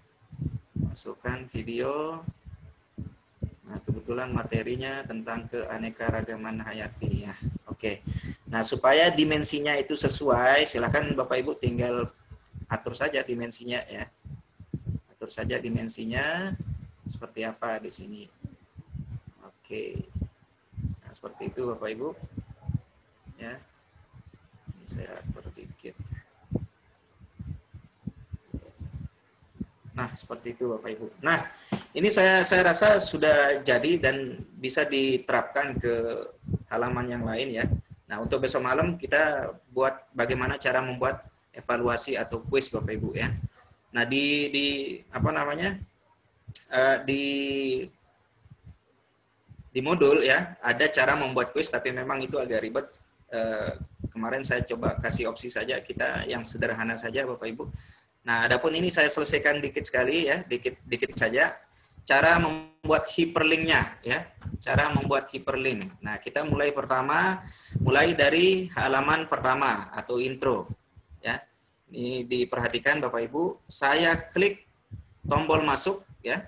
masukkan video. Nah, kebetulan materinya tentang keanekaragaman hayati ya. Oke. Nah, supaya dimensinya itu sesuai, silakan Bapak Ibu tinggal atur saja dimensinya ya. Atur saja dimensinya seperti apa di sini. Oke, nah, seperti itu Bapak Ibu. Ya, ini saya atur dikit. Nah, seperti itu Bapak Ibu. Nah, ini saya rasa sudah jadi dan bisa diterapkan ke halaman yang lain ya. Nah, untuk besok malam kita buat bagaimana cara membuat evaluasi atau quiz Bapak Ibu ya. Nah, di apa namanya? Di modul ya ada cara membuat quiz, tapi memang itu agak ribet. Kemarin saya coba kasih opsi saja, kita yang sederhana saja Bapak Ibu. Nah, adapun ini saya selesaikan dikit sekali ya, dikit saja. Cara membuat hyperlinknya ya, cara membuat hyperlink. Nah, kita mulai dari halaman pertama atau intro ya. Ini diperhatikan Bapak Ibu, saya klik tombol masuk ya.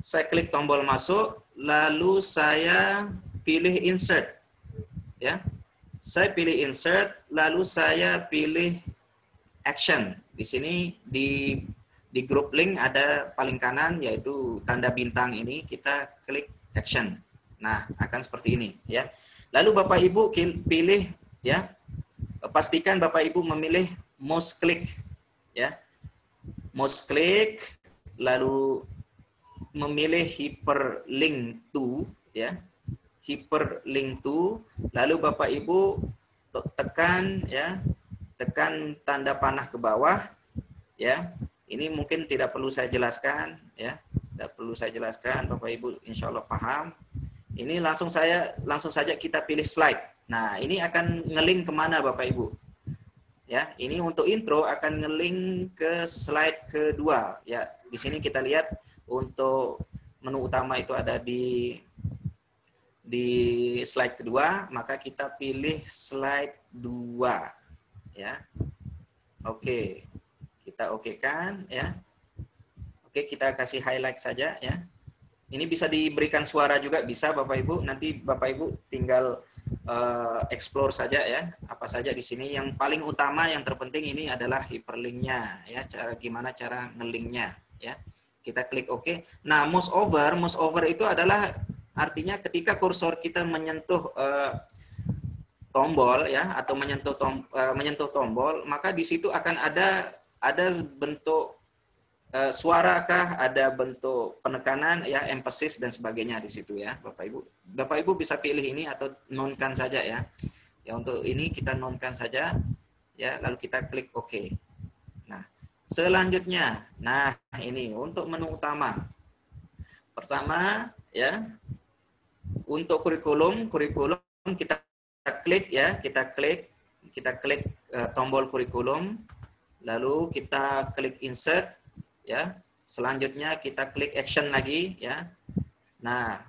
Saya klik tombol masuk, lalu saya pilih insert. Ya. Saya pilih insert, lalu saya pilih action. Di sini di grup link ada paling kanan yaitu tanda bintang ini, kita klik action. Nah, akan seperti ini ya. Lalu Bapak Ibu pilih ya. Pastikan Bapak Ibu memilih mouse click ya. Mouse click lalu memilih hyperlink to ya, hyperlink to, lalu Bapak Ibu tekan ya, tekan tanda panah ke bawah ya. Ini mungkin tidak perlu saya jelaskan ya, tidak perlu saya jelaskan, Bapak Ibu insya Allah paham. Ini langsung saja kita pilih slide. Nah, ini akan ngelink kemana Bapak Ibu ya. Ini untuk intro akan ngelink ke slide kedua ya. Di sini kita lihat untuk menu utama itu ada di slide kedua, maka kita pilih slide 2 ya. Oke. Kita okekan ya. Oke, kita kasih highlight saja ya. Ini bisa diberikan suara juga bisa Bapak Ibu. Nanti Bapak Ibu tinggal explore saja ya. Apa saja di sini. Yang paling utama yang terpenting ini adalah hyperlinknya ya. Gimana cara ngelinknya ya. Kita klik OK. Nah, mouse over itu adalah artinya ketika kursor kita menyentuh tombol ya, atau menyentuh tombol, maka di situ akan ada bentuk suara kah, ada bentuk penekanan ya, emphasis dan sebagainya di situ ya, Bapak Ibu. Bapak Ibu bisa pilih ini atau nonkan saja ya. Ya, untuk ini kita nonkan saja ya, lalu kita klik OK. Selanjutnya, nah ini untuk menu utama. Pertama ya, untuk kurikulum kita klik ya, kita klik tombol kurikulum. lalu kita klik insert, ya. Selanjutnya kita klik action lagi, ya. Nah,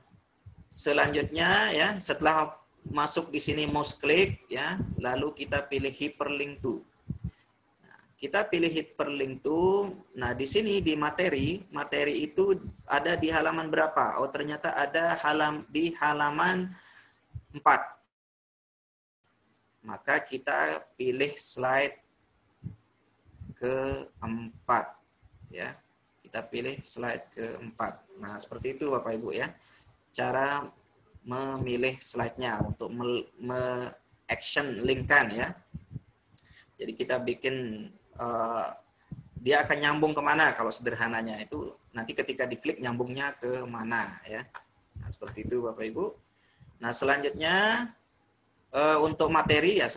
selanjutnya ya, setelah masuk di sini mouse click, ya, lalu kita pilih hyperlink to. Kita pilih hyperlink to. Nah, di sini di materi itu ada di halaman berapa? Oh, ternyata ada di halaman 4. Maka kita pilih slide ke-4, ya. Kita pilih slide ke-4. Nah, seperti itu Bapak Ibu ya. Cara memilih slide-nya untuk action link-kan ya. Jadi kita bikin dia akan nyambung kemana kalau sederhananya itu nanti ketika diklik nyambungnya ke mana ya. Nah, seperti itu Bapak Ibu. Nah, selanjutnya untuk materi ya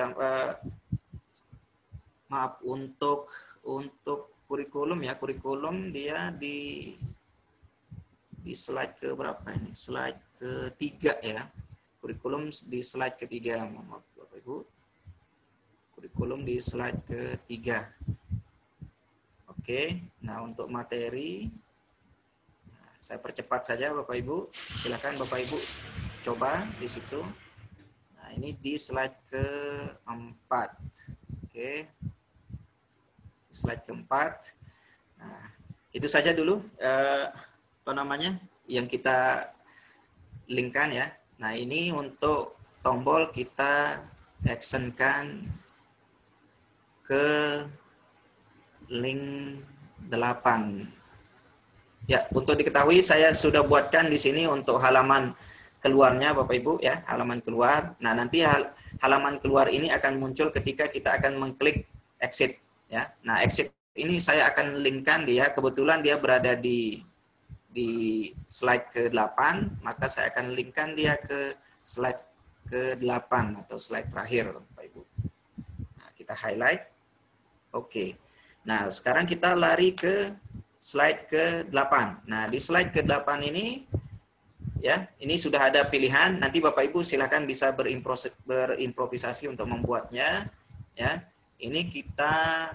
maaf untuk kurikulum ya, kurikulum dia di slide ke berapa ini? Slide ke-3 ya. Kurikulum di slide ke-3 maaf Bapak Ibu. Kurikulum di slide ke-3. Oke, nah untuk materi, saya percepat saja Bapak Ibu. Silakan Bapak Ibu coba di situ. Nah ini di slide ke-4. Oke, slide ke-4. Nah itu saja dulu yang kita linkkan ya. Nah ini untuk tombol kita actionkan ke link 8. Ya, untuk diketahui saya sudah buatkan di sini untuk halaman keluarnya Bapak Ibu ya, halaman keluar. Nah, nanti halaman keluar ini akan muncul ketika kita akan mengklik exit ya. Nah, exit ini saya akan linkkan dia, kebetulan dia berada di slide ke-8, maka saya akan linkkan dia ke slide ke-8 atau slide terakhir Bapak Ibu. Nah, kita highlight. Oke. Nah, sekarang kita lari ke slide ke-8. Nah, di slide ke-8 ini, ya, ini sudah ada pilihan. Nanti Bapak Ibu silakan bisa berimprovisasi untuk membuatnya. Ya, ini kita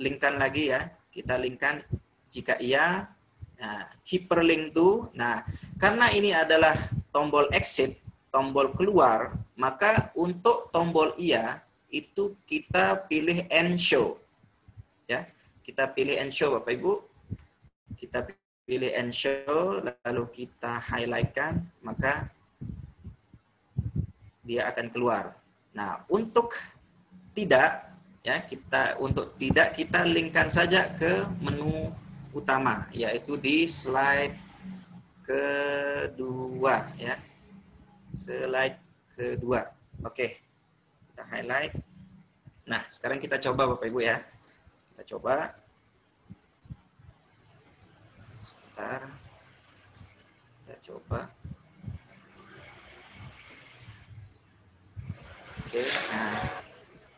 linkkan lagi ya. Kita linkkan jika iya. Nah, hyperlink to. Nah, karena ini adalah tombol exit, tombol keluar, maka untuk tombol iya itu kita pilih end show. Ya, kita pilih end show Bapak Ibu. Kita pilih end show lalu kita highlight-kan, maka dia akan keluar. Nah, untuk tidak ya, kita linkkan saja ke menu utama yaitu di slide kedua ya. Slide kedua. Oke. Kita highlight. Nah, sekarang kita coba Bapak Ibu ya. Kita coba. Sebentar. Kita coba. Oke.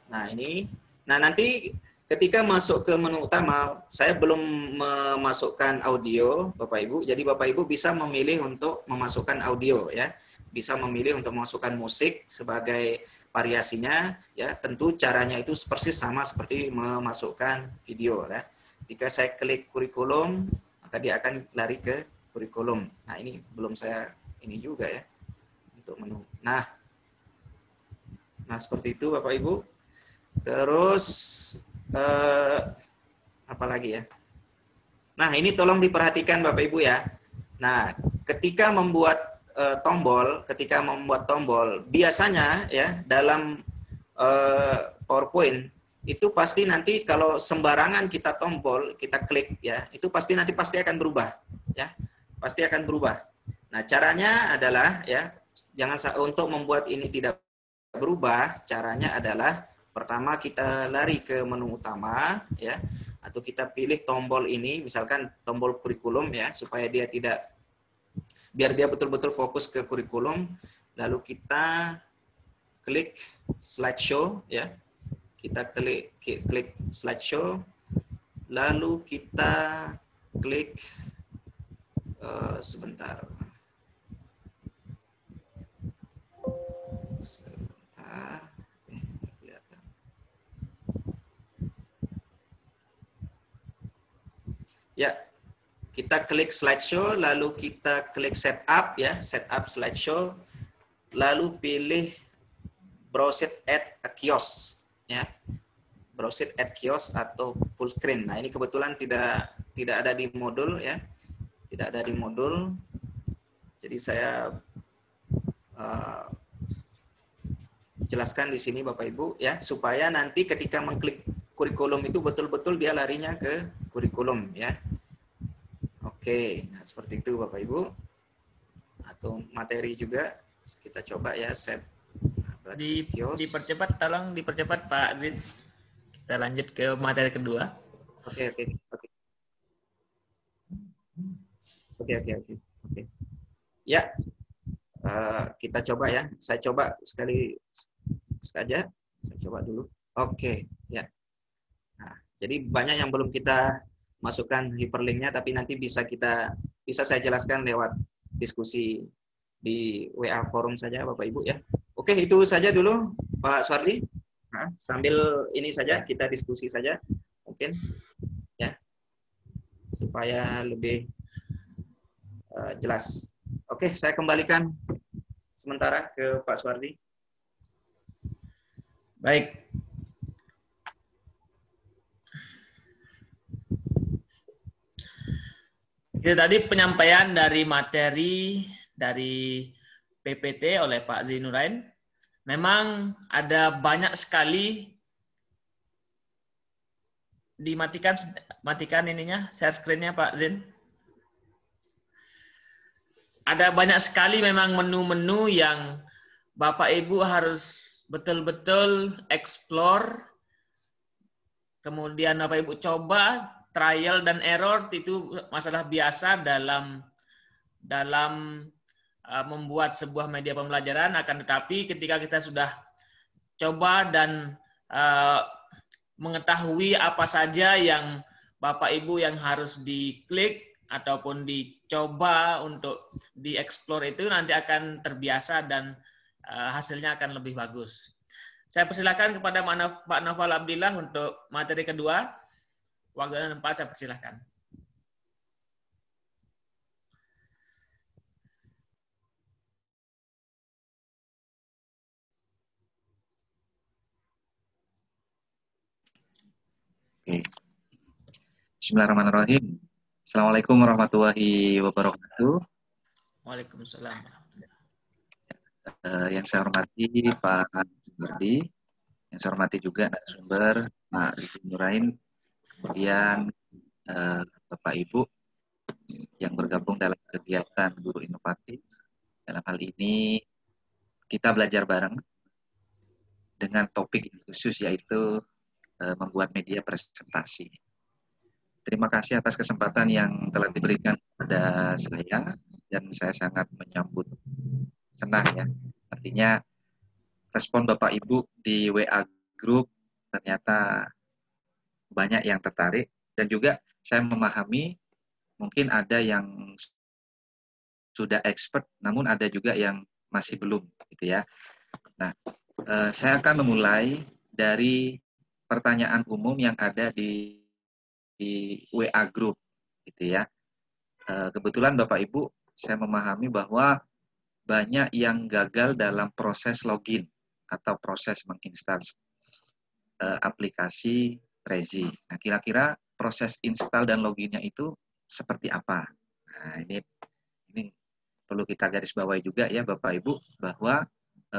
Nah ini. Nah nanti ketika masuk ke menu utama, saya belum memasukkan audio Bapak Ibu. Jadi Bapak Ibu bisa memilih untuk memasukkan audio ya. Bisa memilih untuk memasukkan musik sebagai variasinya ya. Tentu caranya itu persis sama seperti memasukkan video ya. Jika saya klik kurikulum, maka dia akan lari ke kurikulum. Nah ini belum saya ini juga ya untuk menu. Nah seperti itu Bapak Ibu. Terus apa lagi ya? Nah ini tolong diperhatikan Bapak Ibu ya. Nah ketika membuat tombol, biasanya ya dalam PowerPoint itu pasti nanti kalau sembarangan kita tombol, kita klik ya, itu pasti akan berubah ya. Pasti akan berubah. Nah, caranya adalah ya, untuk membuat ini tidak berubah, caranya adalah pertama kita lari ke menu utama ya, atau kita pilih tombol ini, misalkan tombol kurikulum ya, supaya biar dia betul-betul fokus ke kurikulum. Lalu kita klik slideshow ya. Kita klik slideshow, lalu kita klik sebentar. Kelihatan. Ya, kita klik slideshow, lalu kita klik setup ya, setup slideshow, lalu pilih browse at a kiosk ya. Browse at kiosk atau full screen. Nah, ini kebetulan tidak ada di modul ya. Tidak ada di modul. Jadi saya jelaskan di sini Bapak Ibu ya, supaya nanti ketika mengklik kurikulum itu betul-betul dia larinya ke kurikulum ya. Oke, nah seperti itu Bapak Ibu. Atau materi juga kita coba ya, set. Nah, dipercepat, tolong dipercepat Pak Zin. Kita lanjut ke materi kedua. Oke. Ya, kita coba ya. Saya coba sekali saja. Saya coba dulu. Oke, ya. Nah, jadi banyak yang belum kita masukkan hyperlinknya, tapi nanti bisa saya jelaskan lewat diskusi di WA forum saja Bapak Ibu ya. Oke, itu saja dulu Pak Suwardi. Nah, sambil ini saja kita diskusi saja mungkin ya, supaya lebih jelas. Oke, saya kembalikan sementara ke Pak Suwardi. Baik. Itu tadi penyampaian dari materi dari PPT oleh Pak Zainurain. Memang ada banyak sekali, matikan ininya, share screen-nya Pak Zain. Ada banyak sekali memang menu-menu yang Bapak Ibu harus betul-betul explore, kemudian Bapak Ibu coba, trial dan error itu masalah biasa dalam membuat sebuah media pembelajaran. Akan tetapi ketika kita sudah coba dan mengetahui apa saja yang Bapak Ibu yang harus diklik ataupun dicoba untuk dieksplor, itu nanti akan terbiasa dan hasilnya akan lebih bagus. Saya persilakan kepada Pak Naufal Abdillah untuk materi kedua. Waktu dan tempat saya persilakan. Oke. Bismillahirrahmanirrahim. Assalamualaikum warahmatullahi wabarakatuh. Waalaikumsalam. Yang saya hormati Pak Suwardi, yang saya hormati juga narasumber Pak Zainurain, kemudian Bapak Ibu yang bergabung dalam kegiatan Guru Inovatif. Dalam hal ini kita belajar bareng dengan topik khusus, yaitu membuat media presentasi. Terima kasih atas kesempatan yang telah diberikan kepada saya, dan saya sangat menyambut senang ya. Artinya respon Bapak Ibu di WA Group ternyata banyak yang tertarik, dan juga saya memahami mungkin ada yang sudah expert, namun ada juga yang masih belum gitu ya. Nah, saya akan memulai dari pertanyaan umum yang ada di WA Group gitu ya. Kebetulan Bapak Ibu, saya memahami bahwa banyak yang gagal dalam proses login atau proses menginstal aplikasi Prezi. Nah, kira-kira proses install dan loginnya itu seperti apa? Nah, ini perlu kita garis bawahi juga ya Bapak Ibu, bahwa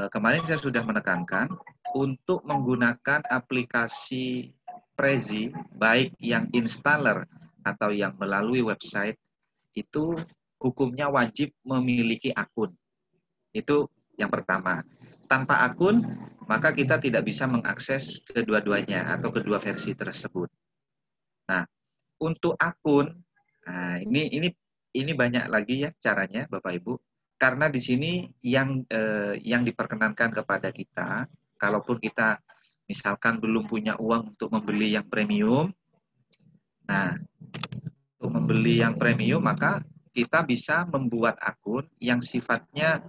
kemarin saya sudah menekankan untuk menggunakan aplikasi Prezi, baik yang installer atau yang melalui website, itu hukumnya wajib memiliki akun. Itu yang pertama. Tanpa akun, maka kita tidak bisa mengakses kedua-duanya atau kedua versi tersebut. Nah, untuk akun, nah ini banyak lagi ya caranya Bapak Ibu. Karena di sini yang diperkenankan kepada kita, kalaupun kita misalkan belum punya uang untuk membeli yang premium, nah untuk membeli yang premium maka kita bisa membuat akun yang sifatnya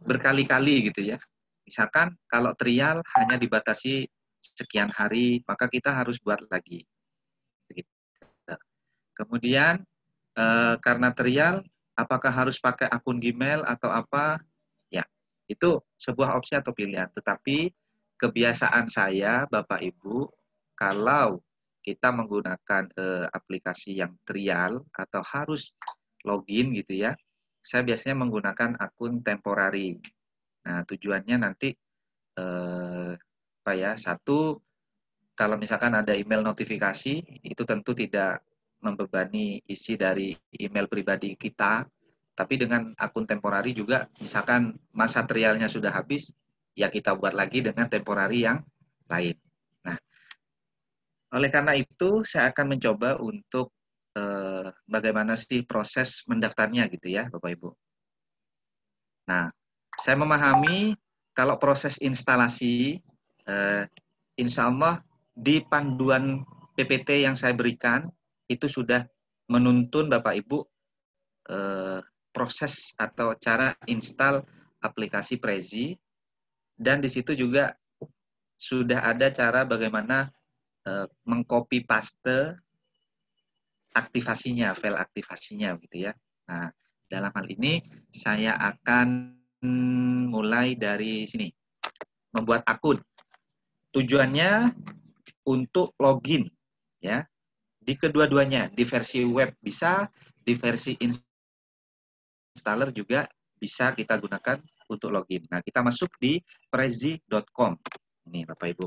berkali-kali gitu ya. Misalkan kalau trial hanya dibatasi sekian hari, maka kita harus buat lagi. Kemudian karena trial, apakah harus pakai akun Gmail atau apa? Ya, itu sebuah opsi atau pilihan. Tetapi kebiasaan saya, Bapak Ibu, kalau kita menggunakan aplikasi yang trial atau harus login gitu ya, saya biasanya menggunakan akun temporary. Nah, tujuannya nanti apa ya? Satu, kalau misalkan ada email notifikasi, itu tentu tidak membebani isi dari email pribadi kita, tapi dengan akun temporary juga, misalkan masa trialnya sudah habis, ya kita buat lagi dengan temporary yang lain. Nah, oleh karena itu, saya akan mencoba untuk bagaimana sih proses mendaftarnya gitu ya, Bapak Ibu. Nah, saya memahami kalau proses instalasi, insya Allah di panduan PPT yang saya berikan, itu sudah menuntun Bapak Ibu proses atau cara install aplikasi Prezi, dan di situ juga sudah ada cara bagaimana mengcopy paste aktivasinya, file aktivasinya gitu ya. Nah, dalam hal ini saya akan mulai dari sini, membuat akun. Tujuannya untuk login ya. Di kedua-duanya, di versi web bisa, di versi installer juga bisa kita gunakan untuk login. Nah, kita masuk di prezi.com. Ini Bapak Ibu.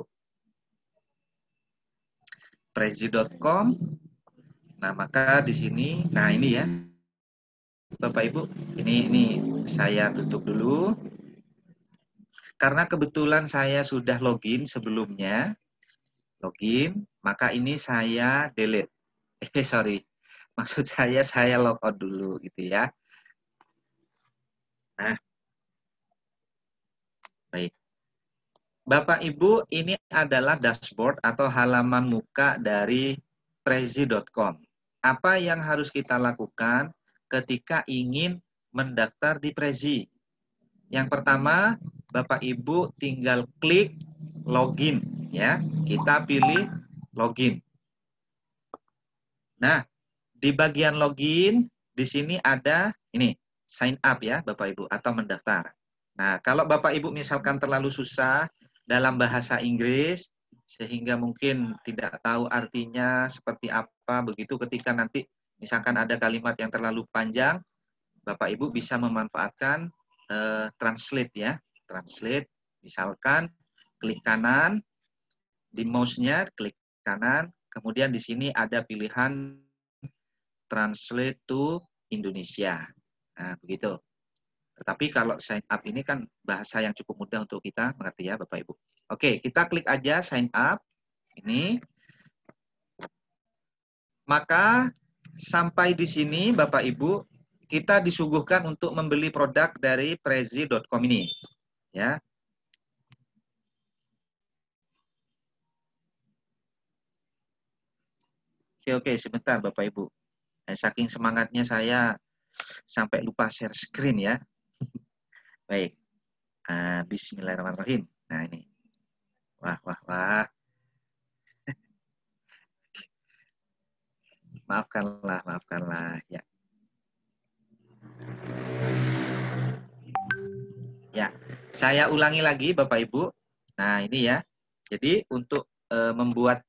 Prezi.com. Nah, maka di sini, nah ini ya. Bapak Ibu, ini saya tutup dulu. Karena kebetulan saya sudah login sebelumnya. Login, maka ini saya delete. Sorry. Maksud saya logout dulu gitu ya. Nah, baik. Bapak Ibu, ini adalah dashboard atau halaman muka dari prezi.com. Apa yang harus kita lakukan ketika ingin mendaftar di Prezi? Yang pertama, Bapak Ibu tinggal klik login ya. Kita pilih login. Nah, di bagian login di sini ada ini sign up ya Bapak Ibu atau mendaftar. Nah, kalau Bapak Ibu misalkan terlalu susah dalam bahasa Inggris sehingga mungkin tidak tahu artinya seperti apa, begitu ketika nanti misalkan ada kalimat yang terlalu panjang, Bapak Ibu bisa memanfaatkan translate ya. Translate, misalkan klik kanan di mouse-nya, klik kanan, kemudian di sini ada pilihan translate to Indonesia. Nah, begitu. Tetapi kalau sign up ini kan bahasa yang cukup mudah untuk kita mengerti ya Bapak Ibu. Oke, kita klik aja sign up. Ini. Maka sampai di sini Bapak Ibu, kita disuguhkan untuk membeli produk dari prezi.com ini. Ya. Oke, sebentar Bapak Ibu. Saking semangatnya saya sampai lupa share screen ya. Baik. Bismillahirrahmanirrahim. Nah ini. Wah. Maafkanlah ya. Ya, saya ulangi lagi Bapak Ibu. Nah ini ya. Jadi untuk membuat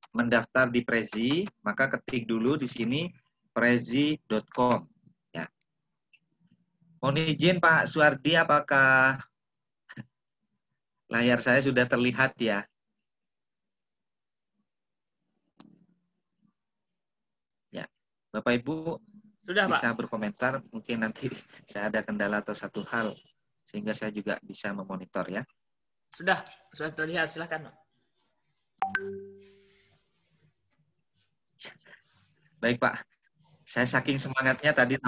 mendaftar di Prezi, maka ketik dulu di sini prezi.com. Ya. Mohon izin Pak Suardi, apakah layar saya sudah terlihat ya? Ya, Bapak Ibu Sudah, bisa Pak. berkomentar, mungkin nanti saya ada kendala atau satu hal, sehingga saya juga bisa memonitor ya. Sudah terlihat, silakan. Baik Pak, saya saking semangatnya tadi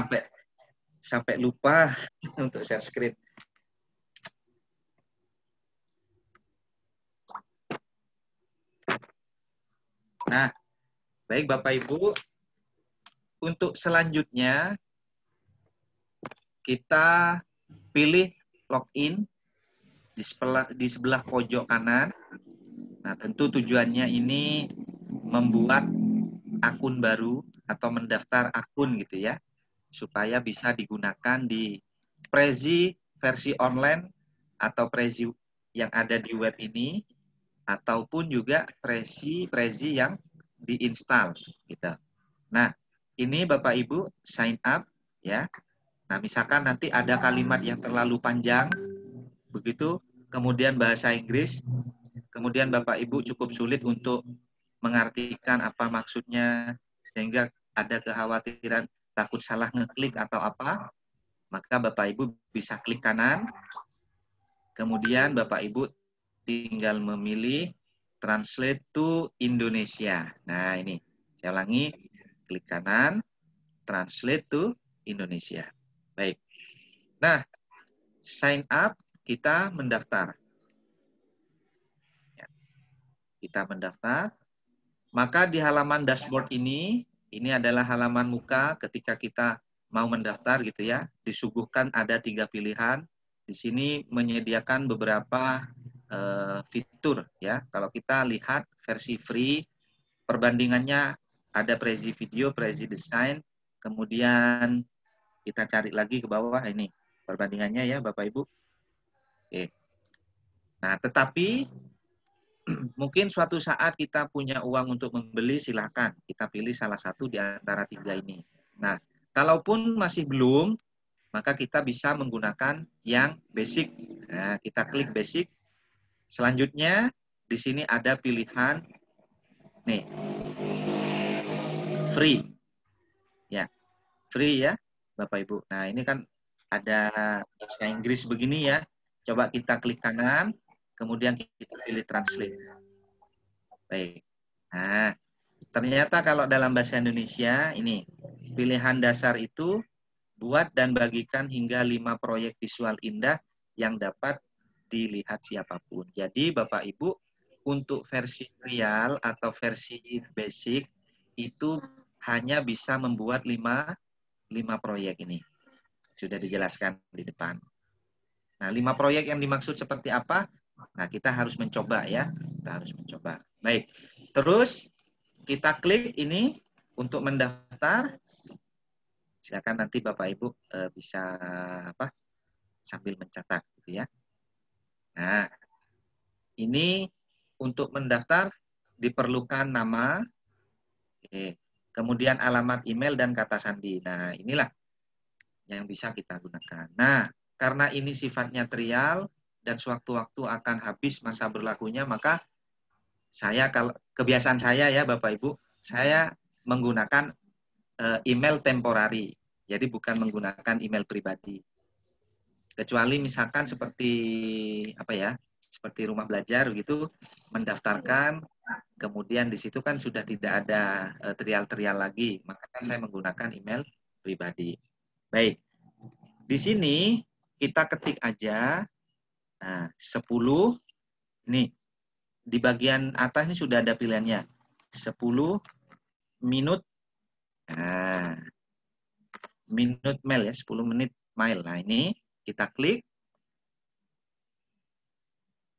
sampai lupa untuk share screen. Nah, baik Bapak Ibu, untuk selanjutnya kita pilih login di sebelah pojok kanan. Nah, tentu tujuannya ini membuat akun baru atau mendaftar akun gitu ya, supaya bisa digunakan di Prezi versi online atau Prezi yang ada di web ini, ataupun juga Prezi yang diinstal gitu. Nah, ini Bapak Ibu sign up ya. Nah, misalkan nanti ada kalimat yang terlalu panjang begitu, kemudian bahasa Inggris, kemudian Bapak Ibu cukup sulit untuk mengartikan apa maksudnya, sehingga ada kekhawatiran takut salah ngeklik atau apa, maka Bapak Ibu bisa klik kanan, kemudian Bapak Ibu tinggal memilih Translate to Indonesia. Nah, ini saya ulangi, klik kanan, Translate to Indonesia. Baik. Nah, sign up, kita mendaftar. Ya, kita mendaftar. Maka di halaman dashboard ini adalah halaman muka ketika kita mau mendaftar gitu ya. Disuguhkan ada 3 pilihan. Di sini menyediakan beberapa fitur ya. Kalau kita lihat versi free, perbandingannya ada Prezi Video, Prezi Design, kemudian kita cari lagi ke bawah ini perbandingannya ya Bapak Ibu. Oke. Nah, tetapi mungkin suatu saat kita punya uang untuk membeli, silakan kita pilih salah satu di antara 3 ini. Nah, kalaupun masih belum, maka kita bisa menggunakan yang basic. Nah, kita klik basic. Selanjutnya di sini ada pilihan nih, free. Ya, free ya, Bapak Ibu. Nah, ini kan ada bahasa Inggris begini ya. Coba kita klik kanan, kemudian kita pilih translate. Baik. Nah, ternyata kalau dalam bahasa Indonesia, ini pilihan dasar itu buat dan bagikan hingga 5 proyek visual indah yang dapat dilihat siapapun. Jadi Bapak Ibu, untuk versi trial atau versi basic itu hanya bisa membuat 5 proyek ini. Sudah dijelaskan di depan. Nah, 5 proyek yang dimaksud seperti apa? Nah, kita harus mencoba ya. Kita harus mencoba. Baik. Terus kita klik ini untuk mendaftar. Silakan nanti Bapak Ibu bisa sambil mencatat gitu ya. Nah, ini untuk mendaftar diperlukan nama, kemudian alamat email dan kata sandi. Nah, inilah yang bisa kita gunakan. Nah, karena ini sifatnya trial dan sewaktu-waktu akan habis masa berlakunya, maka kalau kebiasaan saya ya Bapak Ibu, saya menggunakan email temporari. Jadi bukan menggunakan email pribadi. Kecuali misalkan seperti seperti rumah belajar gitu, mendaftarkan, kemudian di situ kan sudah tidak ada trial-trial lagi, maka saya menggunakan email pribadi. Baik. Di sini kita ketik aja 10 nih. Di bagian atas ini sudah ada pilihannya. 10 minute. Nah, minute mail ya, 10 menit mail. Nah, ini kita klik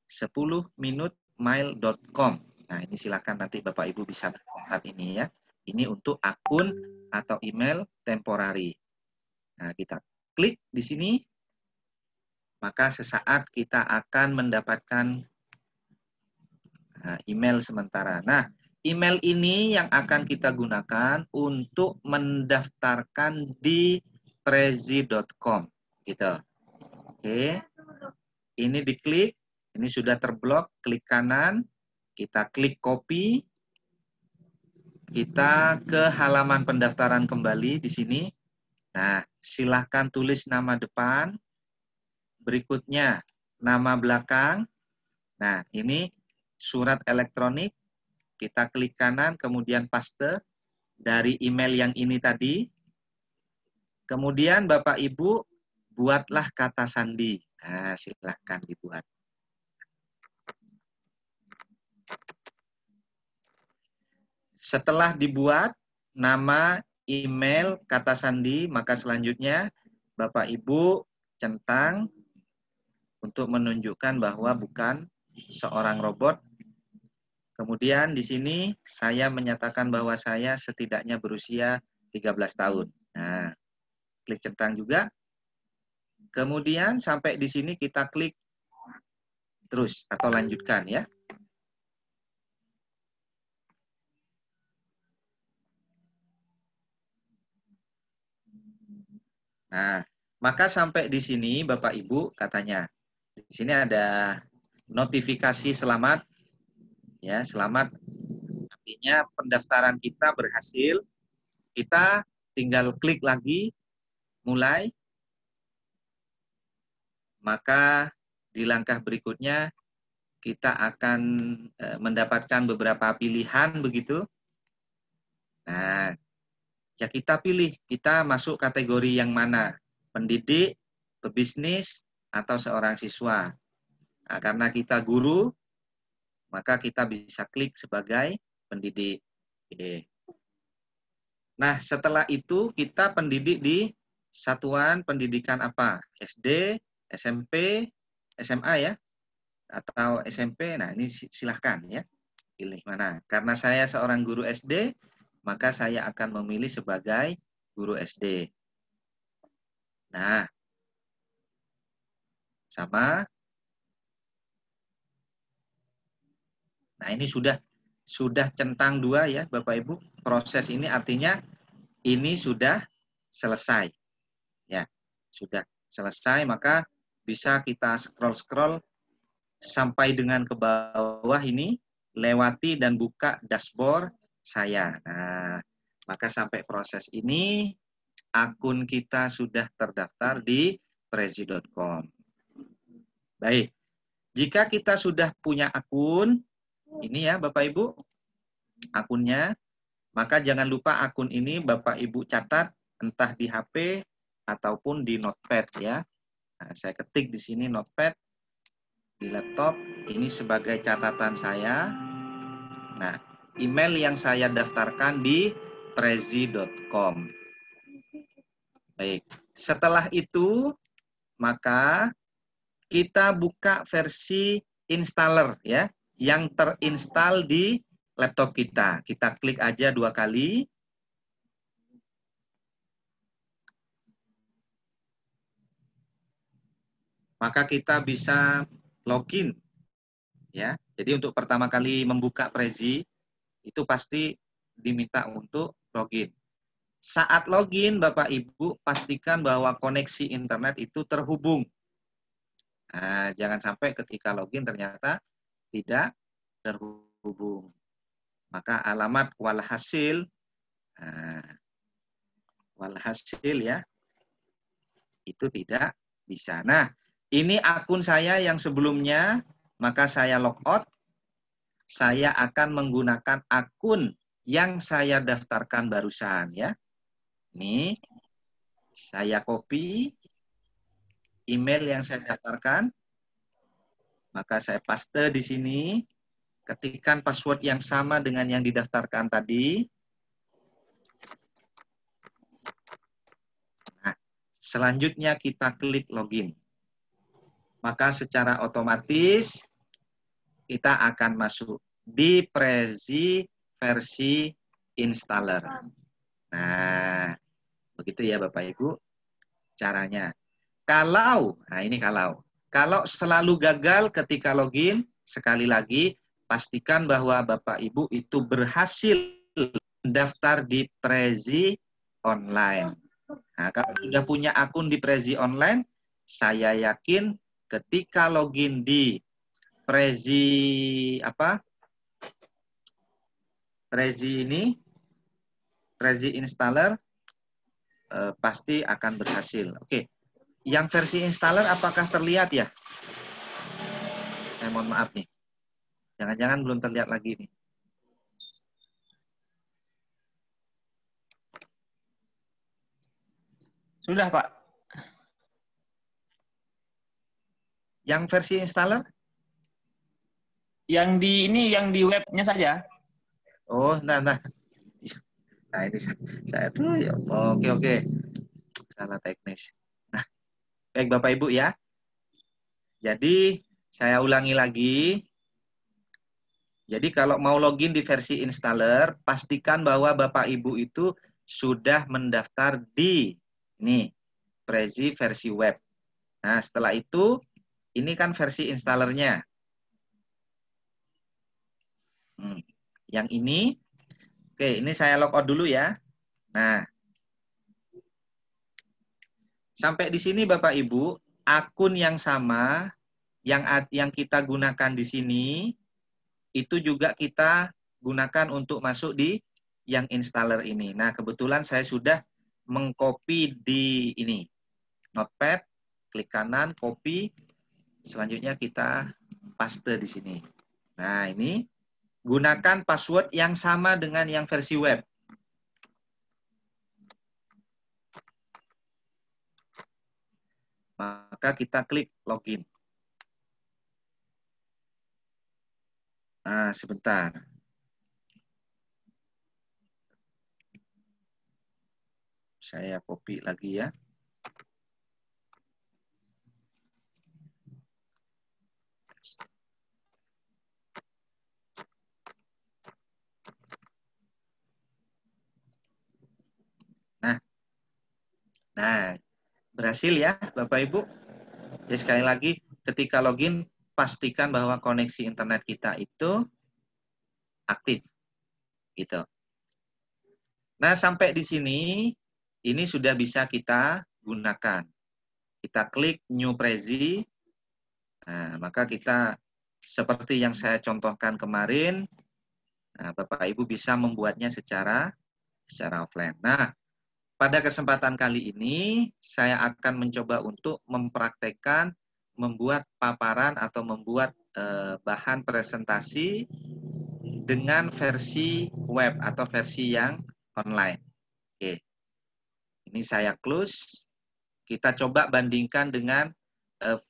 10minutemail.com. Nah, ini silakan nanti Bapak Ibu bisa lihat ini ya. Ini untuk akun atau email temporari. Nah, kita klik di sini, maka sesaat kita akan mendapatkan email sementara. Nah, email ini yang akan kita gunakan untuk mendaftarkan di prezi.com gitu. Oke. Ini diklik, ini sudah terblok, klik kanan, kita klik copy. Kita ke halaman pendaftaran kembali di sini. Nah, silahkan tulis nama depan. Berikutnya nama belakang. Nah, ini surat elektronik. Kita klik kanan, kemudian paste dari email yang ini tadi. Kemudian Bapak Ibu buatlah kata sandi. Nah, silahkan dibuat. Setelah dibuat nama, email, kata sandi, maka selanjutnya Bapak Ibu centang untuk menunjukkan bahwa bukan seorang robot. Kemudian di sini saya menyatakan bahwa saya setidaknya berusia 13 tahun. Nah, klik centang juga. Kemudian sampai di sini kita klik terus atau lanjutkan ya. Nah, maka sampai di sini Bapak Ibu katanya. Di sini ada notifikasi selamat ya, selamat. Artinya pendaftaran kita berhasil. Kita tinggal klik lagi mulai. Maka di langkah berikutnya kita akan mendapatkan beberapa pilihan begitu. Nah, ya kita pilih, kita masuk kategori yang mana? Pendidik, pebisnis, atau seorang siswa. Nah, karena kita guru, maka kita bisa klik sebagai pendidik. Oke. Nah, setelah itu kita pendidik di satuan pendidikan apa? SD, SMP, SMA ya? Atau SMP. Nah, ini silahkan ya. Pilih mana. Karena saya seorang guru SD, maka saya akan memilih sebagai guru SD. Nah, sama. Nah, ini sudah centang 2 ya, Bapak Ibu. Proses ini artinya ini sudah selesai. Ya, sudah selesai, maka bisa kita scroll-scroll sampai dengan ke bawah ini, lewati dan buka dashboard saya. Nah, maka sampai proses ini, akun kita sudah terdaftar di prezi.com. Baik, jika kita sudah punya akun, ini ya Bapak Ibu, akunnya, maka jangan lupa akun ini Bapak Ibu catat entah di HP ataupun di notepad ya. Nah, saya ketik di sini notepad di laptop, ini sebagai catatan saya. Nah, email yang saya daftarkan di prezi.com. Baik, setelah itu maka kita buka versi installer ya, yang terinstall di laptop kita. Kita klik aja 2 kali. Maka kita bisa login ya. Jadi untuk pertama kali membuka Prezi itu pasti diminta untuk login. Saat login Bapak Ibu pastikan bahwa koneksi internet itu terhubung. Nah, jangan sampai ketika login ternyata tidak terhubung. Maka alamat walhasil ya itu tidak bisa. Nah, ini akun saya yang sebelumnya, maka saya logout. Saya akan menggunakan akun yang saya daftarkan barusan ya. Ini saya copy email yang saya daftarkan. Maka saya paste di sini. Ketikkan password yang sama dengan yang didaftarkan tadi. Nah, selanjutnya kita klik login. Maka secara otomatis kita akan masuk di Prezi versi installer. Nah, begitu ya Bapak Ibu caranya. Nah ini kalau selalu gagal ketika login, sekali lagi pastikan bahwa Bapak Ibu itu berhasil mendaftar di Prezi online. Nah, kalau sudah punya akun di Prezi online, saya yakin ketika login di Prezi Prezi installer pasti akan berhasil. Oke. Yang versi installer apakah terlihat ya? Saya mohon maaf nih. Jangan-jangan belum terlihat lagi nih. Sudah, Pak. Yang versi installer? Yang di webnya saja. Oh, nah. Nah ini saya tuh ya. Oke. Salah teknis. Nah, baik Bapak Ibu ya. Jadi saya ulangi lagi. Jadi kalau mau login di versi installer, pastikan bahwa Bapak Ibu itu sudah mendaftar di ini Prezi versi web. Nah, setelah itu ini kan versi installernya. Yang ini, oke, ini saya logout dulu ya. Nah, sampai di sini Bapak Ibu, akun yang sama yang kita gunakan di sini itu juga kita gunakan untuk masuk di yang installer ini. Nah, kebetulan saya sudah mengcopy di ini. Notepad, klik kanan, copy. Selanjutnya kita paste di sini. Nah, ini gunakan password yang sama dengan yang versi web. Maka kita klik login. Nah, sebentar. Saya copy lagi ya. Nah, berhasil ya Bapak Ibu. Jadi sekali lagi, ketika login, pastikan bahwa koneksi internet kita itu aktif. Gitu. Nah, sampai di sini, ini sudah bisa kita gunakan. Kita klik New Prezi. Nah, maka kita, seperti yang saya contohkan kemarin, nah, Bapak Ibu bisa membuatnya secara offline. Nah, pada kesempatan kali ini, saya akan mencoba untuk mempraktekkan membuat paparan atau membuat bahan presentasi dengan versi web atau versi yang online. Oke, ini saya close. Kita coba bandingkan dengan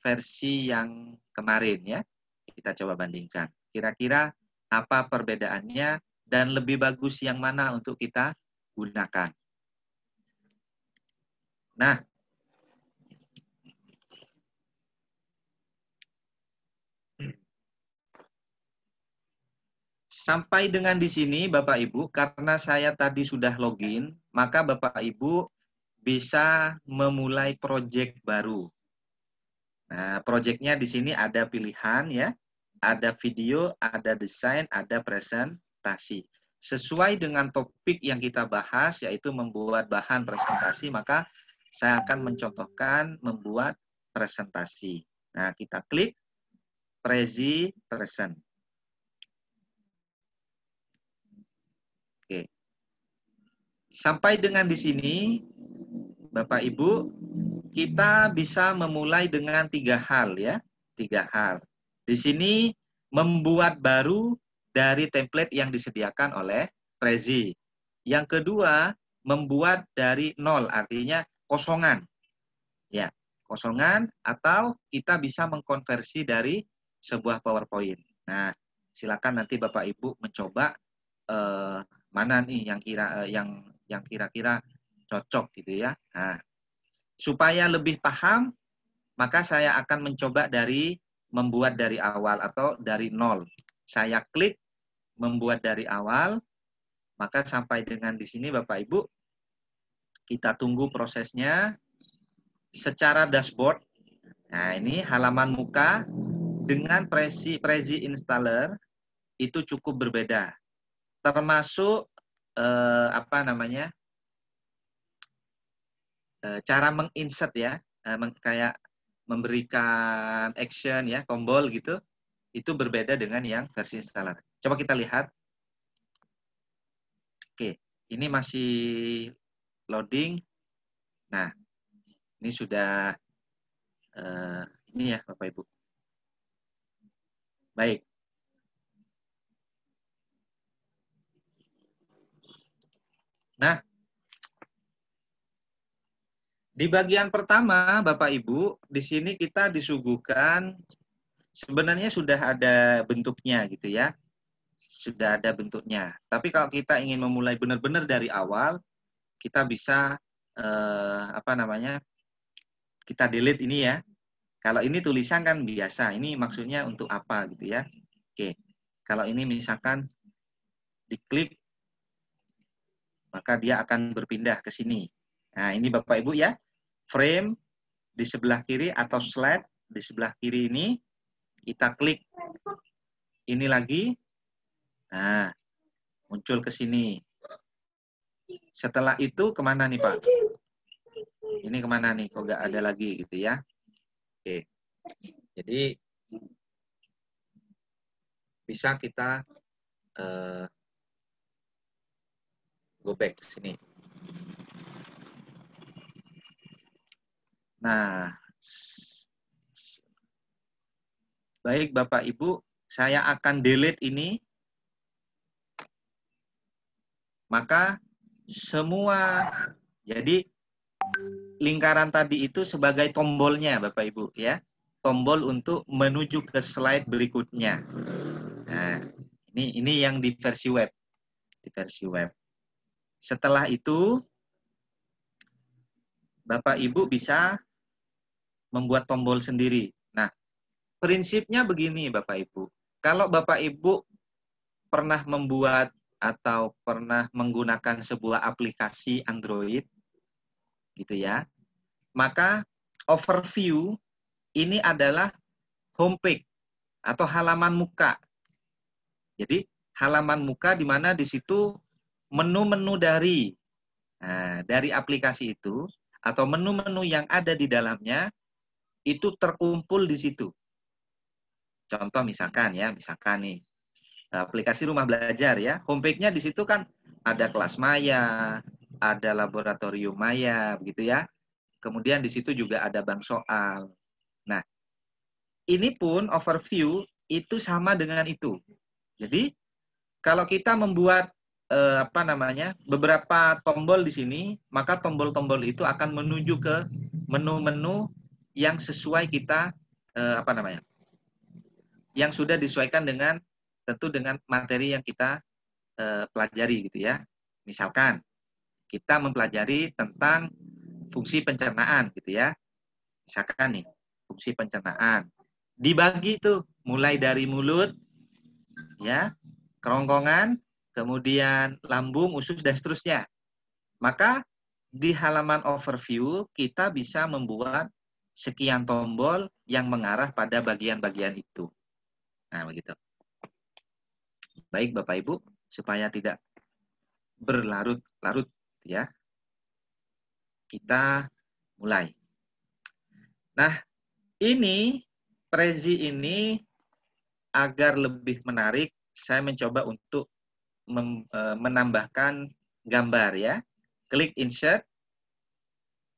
versi yang kemarin ya. Kita coba bandingkan. Kira-kira apa perbedaannya dan lebih bagus yang mana untuk kita gunakan. Nah, sampai dengan di sini Bapak Ibu, karena saya tadi sudah login, maka Bapak Ibu bisa memulai proyek baru. Nah, proyeknya di sini ada pilihan ya, ada video, ada desain, ada presentasi. Sesuai dengan topik yang kita bahas, yaitu membuat bahan presentasi, maka saya akan mencontohkan membuat presentasi. Nah, kita klik Prezi Present. Oke. Sampai dengan di sini, Bapak Ibu, kita bisa memulai dengan 3 hal ya. 3 hal. Di sini membuat baru dari template yang disediakan oleh Prezi. Yang kedua, membuat dari nol, artinya kosongan. Ya, kosongan atau kita bisa mengkonversi dari sebuah PowerPoint. Nah, silakan nanti Bapak Ibu mencoba mana nih yang kira-kira cocok gitu ya. Nah, supaya lebih paham, maka saya akan mencoba dari membuat dari awal atau dari nol. Saya klik membuat dari awal, maka sampai dengan di sini Bapak Ibu, kita tunggu prosesnya secara dashboard. Nah, ini halaman muka dengan Prezi Installer itu cukup berbeda. Termasuk cara menginsert ya, kayak memberikan action ya, tombol gitu, itu berbeda dengan yang versi installer. Coba kita lihat. Oke, ini masih loading. Nah, ini sudah ini ya Bapak Ibu. Baik. Nah, di bagian pertama Bapak Ibu, di sini kita disuguhkan sebenarnya sudah ada bentuknya gitu ya. Sudah ada bentuknya. Tapi kalau kita ingin memulai benar-benar dari awal, kita bisa kita delete ini ya. Kalau ini tulisan kan biasa, ini maksudnya untuk apa gitu ya. Oke. Kalau ini misalkan diklik, maka dia akan berpindah ke sini. Nah, ini Bapak Ibu ya, frame di sebelah kiri atau slide di sebelah kiri ini, kita klik ini lagi, nah, muncul ke sini. Setelah itu kemana nih Pak? Ini kemana nih? Kok nggak ada lagi gitu ya? Oke, jadi bisa kita go back ke sini. Nah, baik Bapak Ibu, saya akan delete ini. Maka semua, jadi lingkaran tadi itu sebagai tombolnya Bapak Ibu ya. Tombol untuk menuju ke slide berikutnya. Nah, ini yang di versi web. Di versi web. Setelah itu Bapak Ibu bisa membuat tombol sendiri. Nah, prinsipnya begini Bapak Ibu. Kalau Bapak Ibu pernah membuat atau pernah menggunakan sebuah aplikasi Android gitu ya, maka overview ini adalah homepage atau halaman muka. Jadi halaman muka di mana di situ menu-menu dari aplikasi itu atau menu-menu yang ada di dalamnya itu terkumpul di situ. Contoh misalkan nih aplikasi rumah belajar ya, homepage-nya di situ kan ada kelas maya, ada laboratorium maya, begitu ya. Kemudian di situ juga ada bank soal. Nah, ini pun overview itu sama dengan itu. Jadi kalau kita membuat beberapa tombol di sini, maka tombol-tombol itu akan menuju ke menu-menu yang sesuai kita yang sudah disesuaikan dengan tentu dengan materi yang kita pelajari gitu ya. Misalkan kita mempelajari tentang fungsi pencernaan gitu ya. Misalkan nih, fungsi pencernaan. Dibagi tuh mulai dari mulut ya, kerongkongan, kemudian lambung, usus dan seterusnya. Maka di halaman overview kita bisa membuat sekian tombol yang mengarah pada bagian-bagian itu. Nah, begitu. Baik Bapak Ibu, supaya tidak berlarut-larut ya. Kita mulai. Nah, ini Prezi ini agar lebih menarik, saya mencoba untuk menambahkan gambar ya. Klik insert.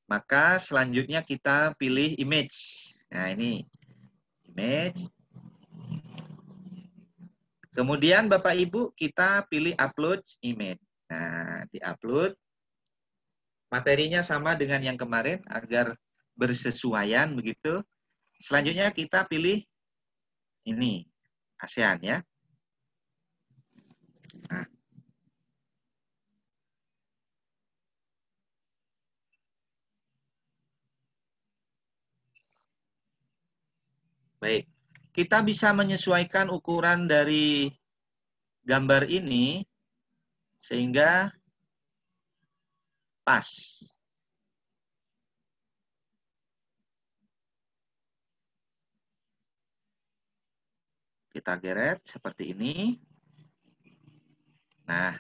Maka selanjutnya kita pilih image. Nah, ini image. Kemudian Bapak Ibu kita pilih upload image. Nah, di-upload. Materinya sama dengan yang kemarin agar bersesuaian begitu. Selanjutnya kita pilih ini ASEAN ya. Nah. Baik, kita bisa menyesuaikan ukuran dari gambar ini sehingga pas. Kita geret seperti ini. Nah,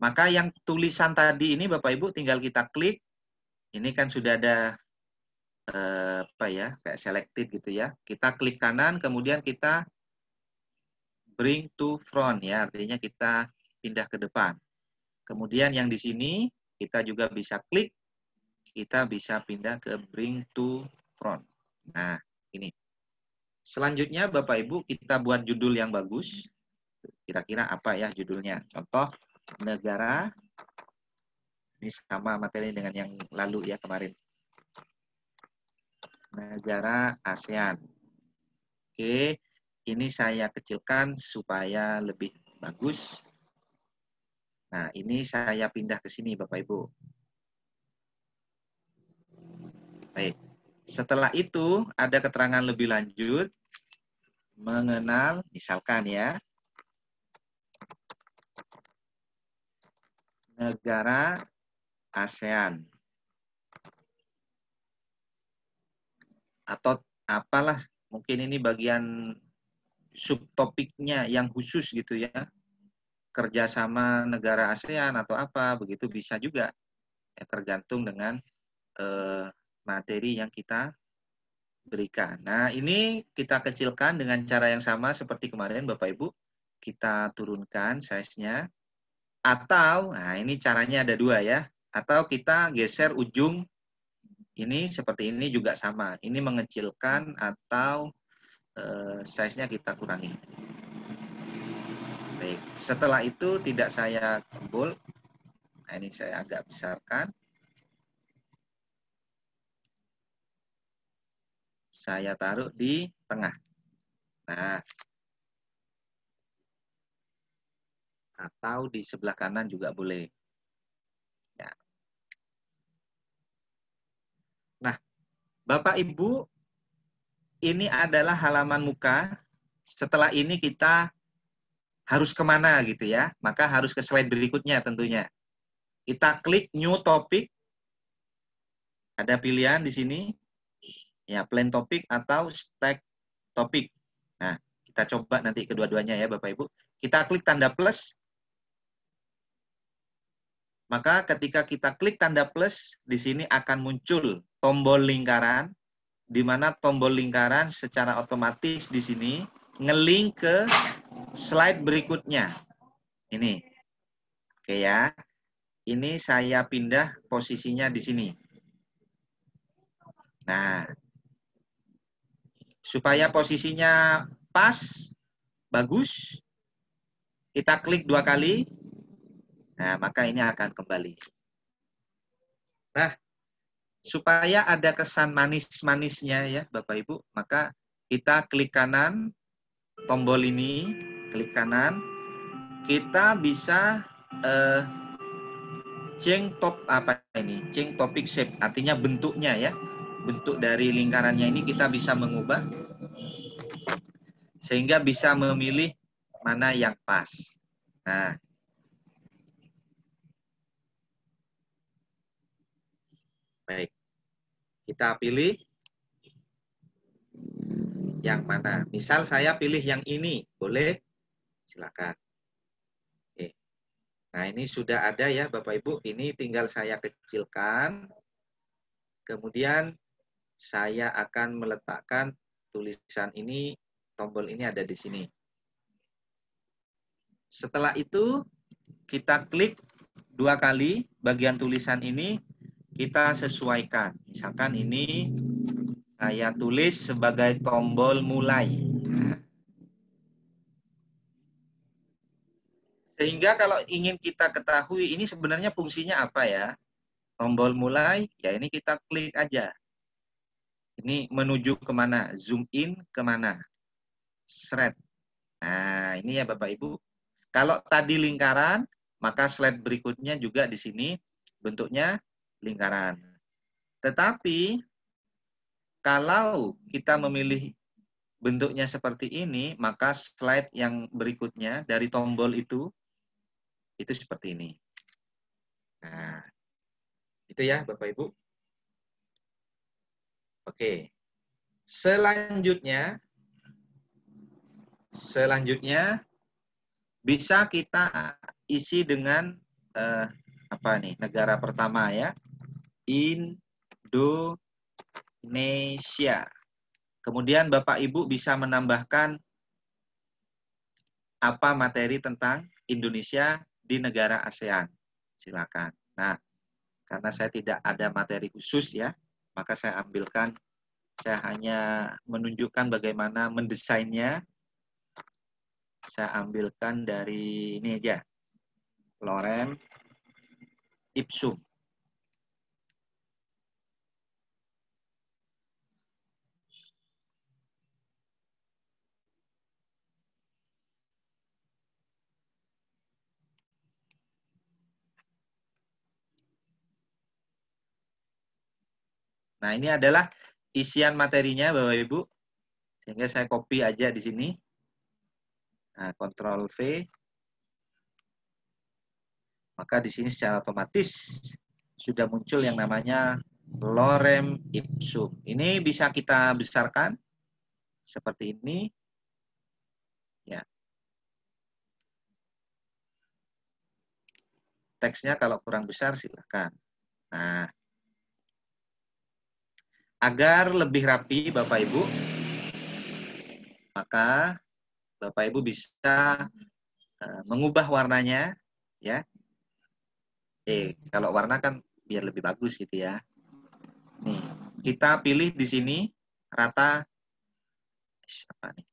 maka yang tulisan tadi ini Bapak Ibu tinggal kita klik. Ini kan sudah ada kayak selected gitu ya. Kita klik kanan, kemudian kita bring to front ya, artinya kita pindah ke depan. Kemudian yang di sini kita juga bisa klik, kita bisa pindah ke bring to front. Nah, ini. Selanjutnya Bapak Ibu kita buat judul yang bagus. Kira-kira apa ya judulnya? Contoh negara. Ini sama materi dengan yang lalu ya kemarin. Negara ASEAN. Oke, ini saya kecilkan supaya lebih bagus. Nah, ini saya pindah ke sini Bapak Ibu. Baik. Setelah itu ada keterangan lebih lanjut mengenal misalkan ya. negara ASEAN. Atau apalah, mungkin ini bagian subtopiknya yang khusus gitu ya. Kerjasama negara ASEAN atau apa, begitu bisa juga. Ya, tergantung dengan materi yang kita berikan. Nah, ini kita kecilkan dengan cara yang sama seperti kemarin Bapak Ibu. Kita turunkan size-nya. Atau, nah ini caranya ada dua ya. Atau kita geser ujung ini seperti ini juga sama. Ini mengecilkan atau size-nya kita kurangi. Baik, setelah itu tidak saya bold. Nah, ini saya agak besarkan. Saya taruh di tengah. Nah, atau di sebelah kanan juga boleh. Ya. Nah, Bapak Ibu, ini adalah halaman muka. Setelah ini kita harus kemana gitu ya. Maka harus ke slide berikutnya tentunya. Kita klik New Topic. Ada pilihan di sini. Ya, Plain Topic atau Stack Topic. Nah, kita coba nanti kedua-duanya ya Bapak Ibu. Kita klik tanda plus. Maka ketika kita klik tanda plus, di sini akan muncul tombol lingkaran, di mana tombol lingkaran secara otomatis di sini nge-link ke slide berikutnya. Ini. Oke ya. Ini saya pindah posisinya di sini. Nah, supaya posisinya pas, bagus, kita klik 2 kali. Nah, maka ini akan kembali. Nah, supaya ada kesan manis-manisnya ya Bapak Ibu, maka kita klik kanan, tombol ini, klik kanan, kita bisa change change topic shape, artinya bentuknya ya. Bentuk dari lingkarannya ini kita bisa mengubah, sehingga bisa memilih mana yang pas. Nah, baik. Kita pilih yang mana. Misal saya pilih yang ini, boleh? Silakan. Oke. Nah, ini sudah ada ya Bapak Ibu. Ini tinggal saya kecilkan. Kemudian saya akan meletakkan tulisan ini, tombol ini ada di sini. Setelah itu, kita klik 2 kali bagian tulisan ini, kita sesuaikan. Misalkan ini saya tulis sebagai tombol mulai. Sehingga kalau ingin kita ketahui ini sebenarnya fungsinya apa ya? Tombol mulai, ya ini kita klik aja. Ini menuju kemana? Zoom in kemana? Shred. Nah, ini ya Bapak Ibu. Kalau tadi lingkaran, maka slide berikutnya juga di sini bentuknya lingkaran. Tetapi kalau kita memilih bentuknya seperti ini, maka slide yang berikutnya dari tombol itu seperti ini. Nah, itu ya Bapak Ibu. Oke. Selanjutnya bisa kita isi dengan negara pertama ya. Indonesia. Kemudian Bapak Ibu bisa menambahkan apa materi tentang Indonesia di negara ASEAN. Silakan. Nah, karena saya tidak ada materi khusus ya, maka saya ambilkan, saya hanya menunjukkan bagaimana mendesainnya. Saya ambilkan dari ini aja, Lorem Ipsum. Nah, ini adalah isian materinya Bapak Ibu. Sehingga saya copy aja di sini. Nah, Ctrl V. maka di sini secara otomatis sudah muncul yang namanya lorem ipsum. Ini bisa kita besarkan seperti ini. Ya. Teksnya kalau kurang besar silakan. Nah, agar lebih rapi Bapak Ibu, maka Bapak Ibu bisa mengubah warnanya, ya. Kalau warna kan biar lebih bagus gitu ya. Nih, kita pilih di sini rata apa nih?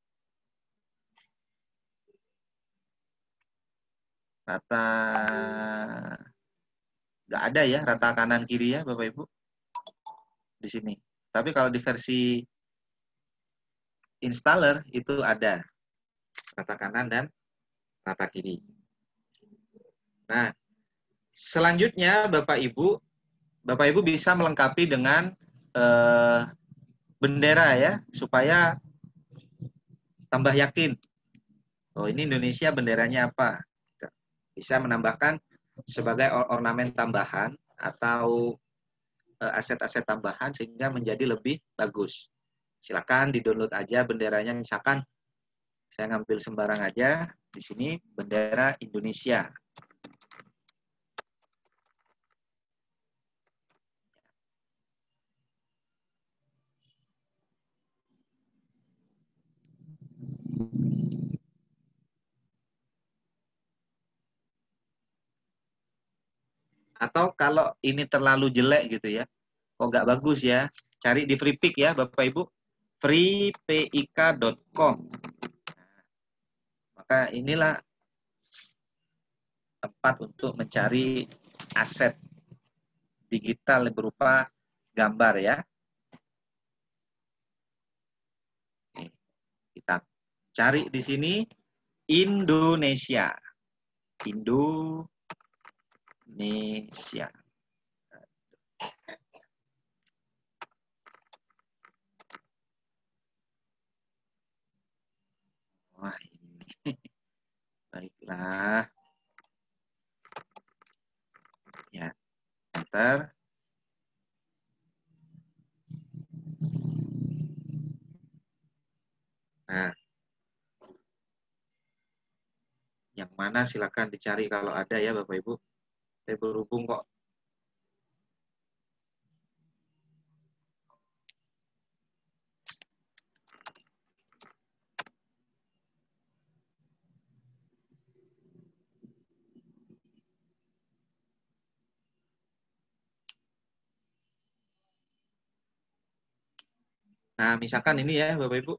Rata nggak ada ya, rata kanan kiri ya Bapak Ibu di sini. Tapi kalau di versi installer itu ada rata kanan dan rata kiri. Nah, selanjutnya Bapak Ibu bisa melengkapi dengan bendera ya, supaya tambah yakin. Oh, ini Indonesia benderanya apa? Bisa menambahkan sebagai ornamen tambahan atau aset-aset tambahan sehingga menjadi lebih bagus. Silakan di-download aja benderanya, misalkan saya ngambil sembarang aja, di sini bendera Indonesia. Atau kalau ini terlalu jelek gitu ya, kok nggak bagus ya, cari di FreePic ya Bapak Ibu, freepik.com. Maka inilah tempat untuk mencari aset digital berupa gambar ya. Kita cari di sini Indonesia. Indonesia. Wah, ini. Baiklah. Ya, enter. Nah, yang mana silakan dicari kalau ada ya Bapak Ibu. Saya berhubung kok. Nah, misalkan ini ya Bapak Ibu.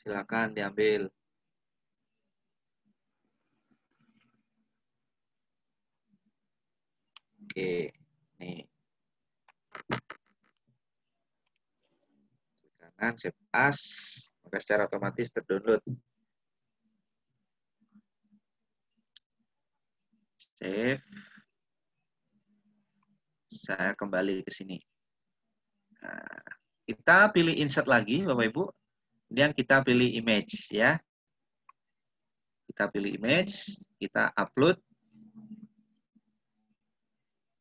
Silakan diambil. Oke, nih. Kanan, save as, maka secara otomatis terdownload. Save. Saya kembali ke sini. Nah, kita pilih insert lagi, Bapak Ibu. Kemudian kita pilih image ya. Kita pilih image, kita upload.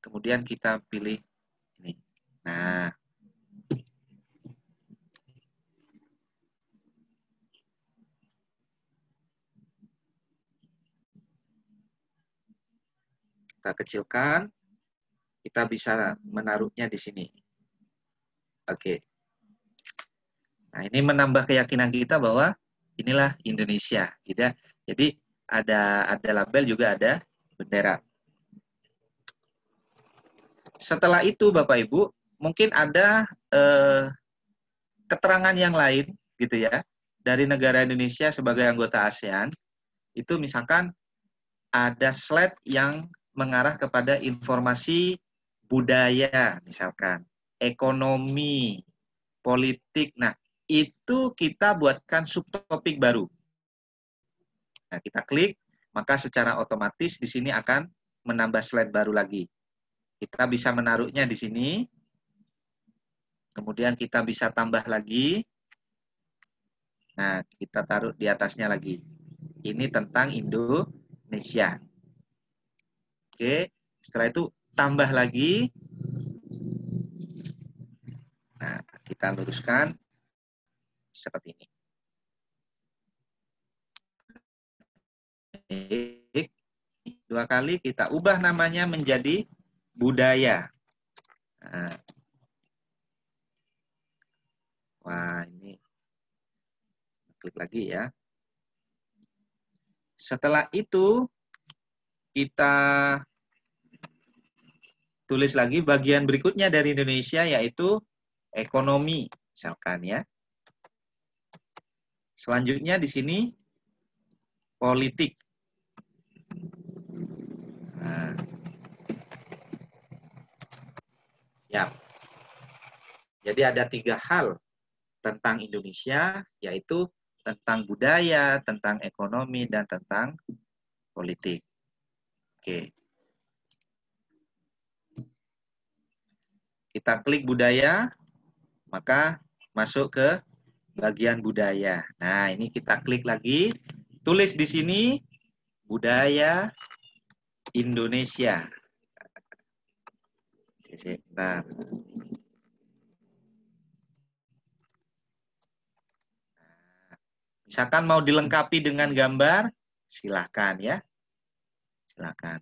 Kemudian kita pilih ini. Nah, kita kecilkan. Kita bisa menaruhnya di sini. Oke. Nah, ini menambah keyakinan kita bahwa inilah Indonesia, gitu ya. Jadi ada label juga ada bendera. Setelah itu Bapak Ibu, mungkin ada keterangan yang lain gitu ya dari negara Indonesia sebagai anggota ASEAN. Itu misalkan ada slide yang mengarah kepada informasi budaya, misalkan ekonomi, politik. Nah, itu kita buatkan subtopik baru. Nah, kita klik, maka secara otomatis di sini akan menambah slide baru lagi. Kita bisa menaruhnya di sini. Kemudian kita bisa tambah lagi. Nah, kita taruh di atasnya lagi. Ini tentang Indonesia. Oke, setelah itu tambah lagi. Nah, kita luruskan seperti ini. Dua kali kita ubah namanya menjadi budaya. Nah. Wah, ini klik lagi ya. Setelah itu kita tulis lagi bagian berikutnya dari Indonesia, yaitu ekonomi, misalkan ya. Selanjutnya di sini politik. Nah, siap. Jadi ada 3 hal tentang Indonesia, yaitu tentang budaya, tentang ekonomi, dan tentang politik. Oke. Kita klik budaya, maka masuk ke bagian budaya. Nah, ini kita klik lagi, tulis di sini budaya Indonesia. Oke, sebentar. Misalkan mau dilengkapi dengan gambar, silahkan ya. Silahkan.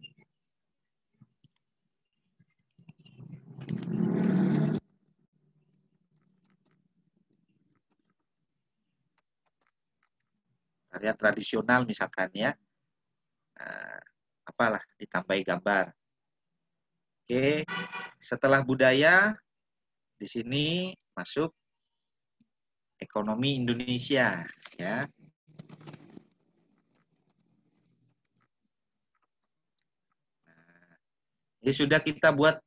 Karya tradisional misalkan ya. Nah, apalah ditambahi gambar. Oke, setelah budaya di sini masuk ekonomi Indonesia ya. Nah, ini sudah kita buat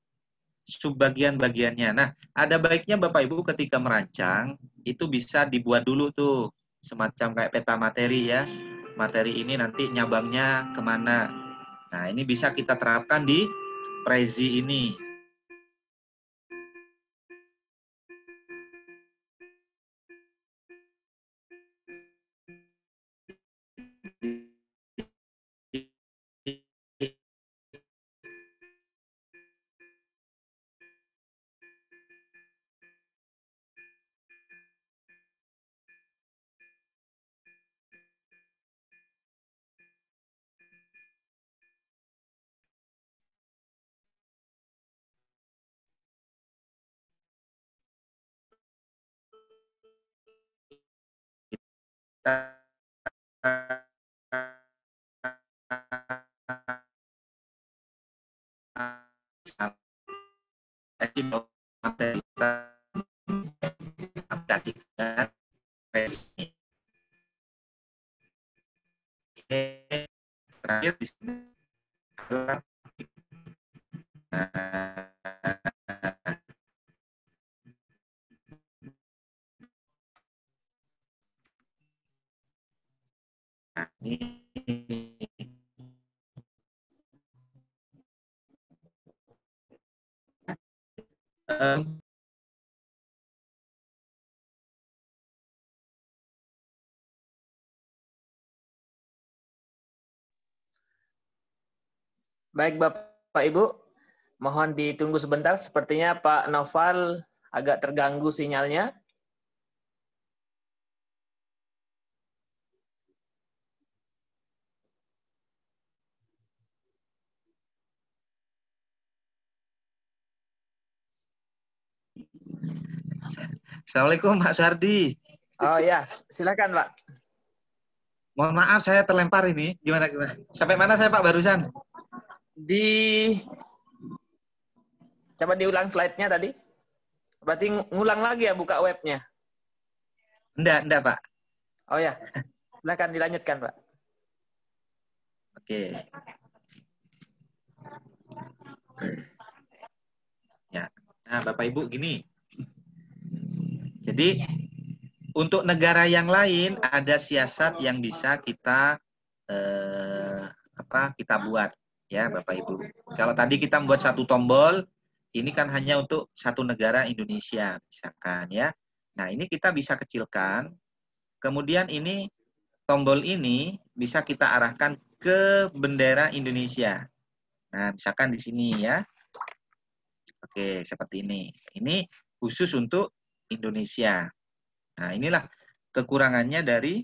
subbagian-bagiannya. Nah, ada baiknya Bapak Ibu ketika merancang itu bisa dibuat dulu tuh semacam kayak peta materi ya. Materi ini nanti nyabangnya kemana. Nah, ini bisa kita terapkan di Prezi ini. Terakhir di sini Baik Bapak Ibu, mohon ditunggu sebentar. Sepertinya Pak Noval agak terganggu sinyalnya. Assalamualaikum Pak Suhardi. Oh ya, silakan Pak. Mohon maaf saya terlempar ini. Gimana? Sampai mana saya Pak barusan? Coba diulang slide-nya tadi. Berarti ngulang lagi ya buka webnya. Enggak Pak. Oh ya, silakan dilanjutkan Pak. Oke. Ya. Nah, Bapak Ibu gini. Jadi untuk negara yang lain ada siasat yang bisa kita kita buat ya Bapak Ibu. Kalau tadi kita membuat satu tombol, ini kan hanya untuk satu negara Indonesia misalkan ya. Nah, ini kita bisa kecilkan. Kemudian ini tombol ini bisa kita arahkan ke bendera Indonesia. Nah, misalkan di sini ya. Oke, seperti ini. Ini khusus untuk Indonesia. Nah, inilah kekurangannya dari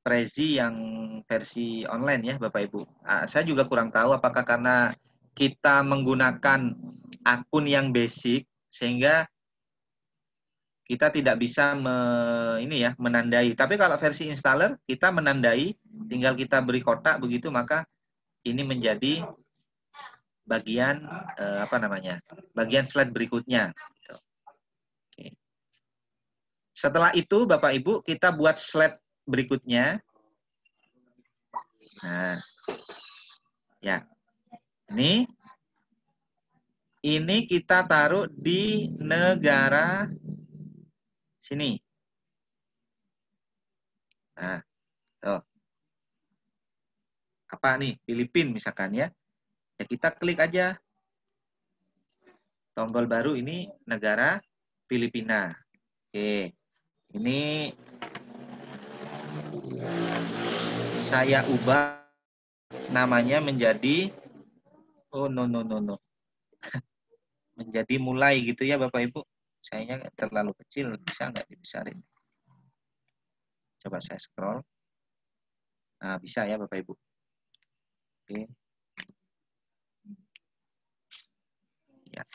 Prezi yang versi online ya, Bapak Ibu. Saya juga kurang tahu apakah karena kita menggunakan akun yang basic sehingga kita tidak bisa menandai. Tapi kalau versi installer kita menandai, tinggal kita beri kotak begitu, maka ini menjadi bagian bagian slide berikutnya. Oke. Setelah itu Bapak Ibu kita buat slide berikutnya. Nah, ya ini kita taruh di negara sini. Nah, tuh. Apa nih? Filipina misalkan ya. Ya kita klik aja. Tombol baru ini negara Filipina. Oke. Ini saya ubah namanya menjadi menjadi mulai gitu ya Bapak Ibu. Sayangnya terlalu kecil, bisa nggak dibesarin? Coba saya scroll. Nah, bisa ya Bapak Ibu. Oke. Ya.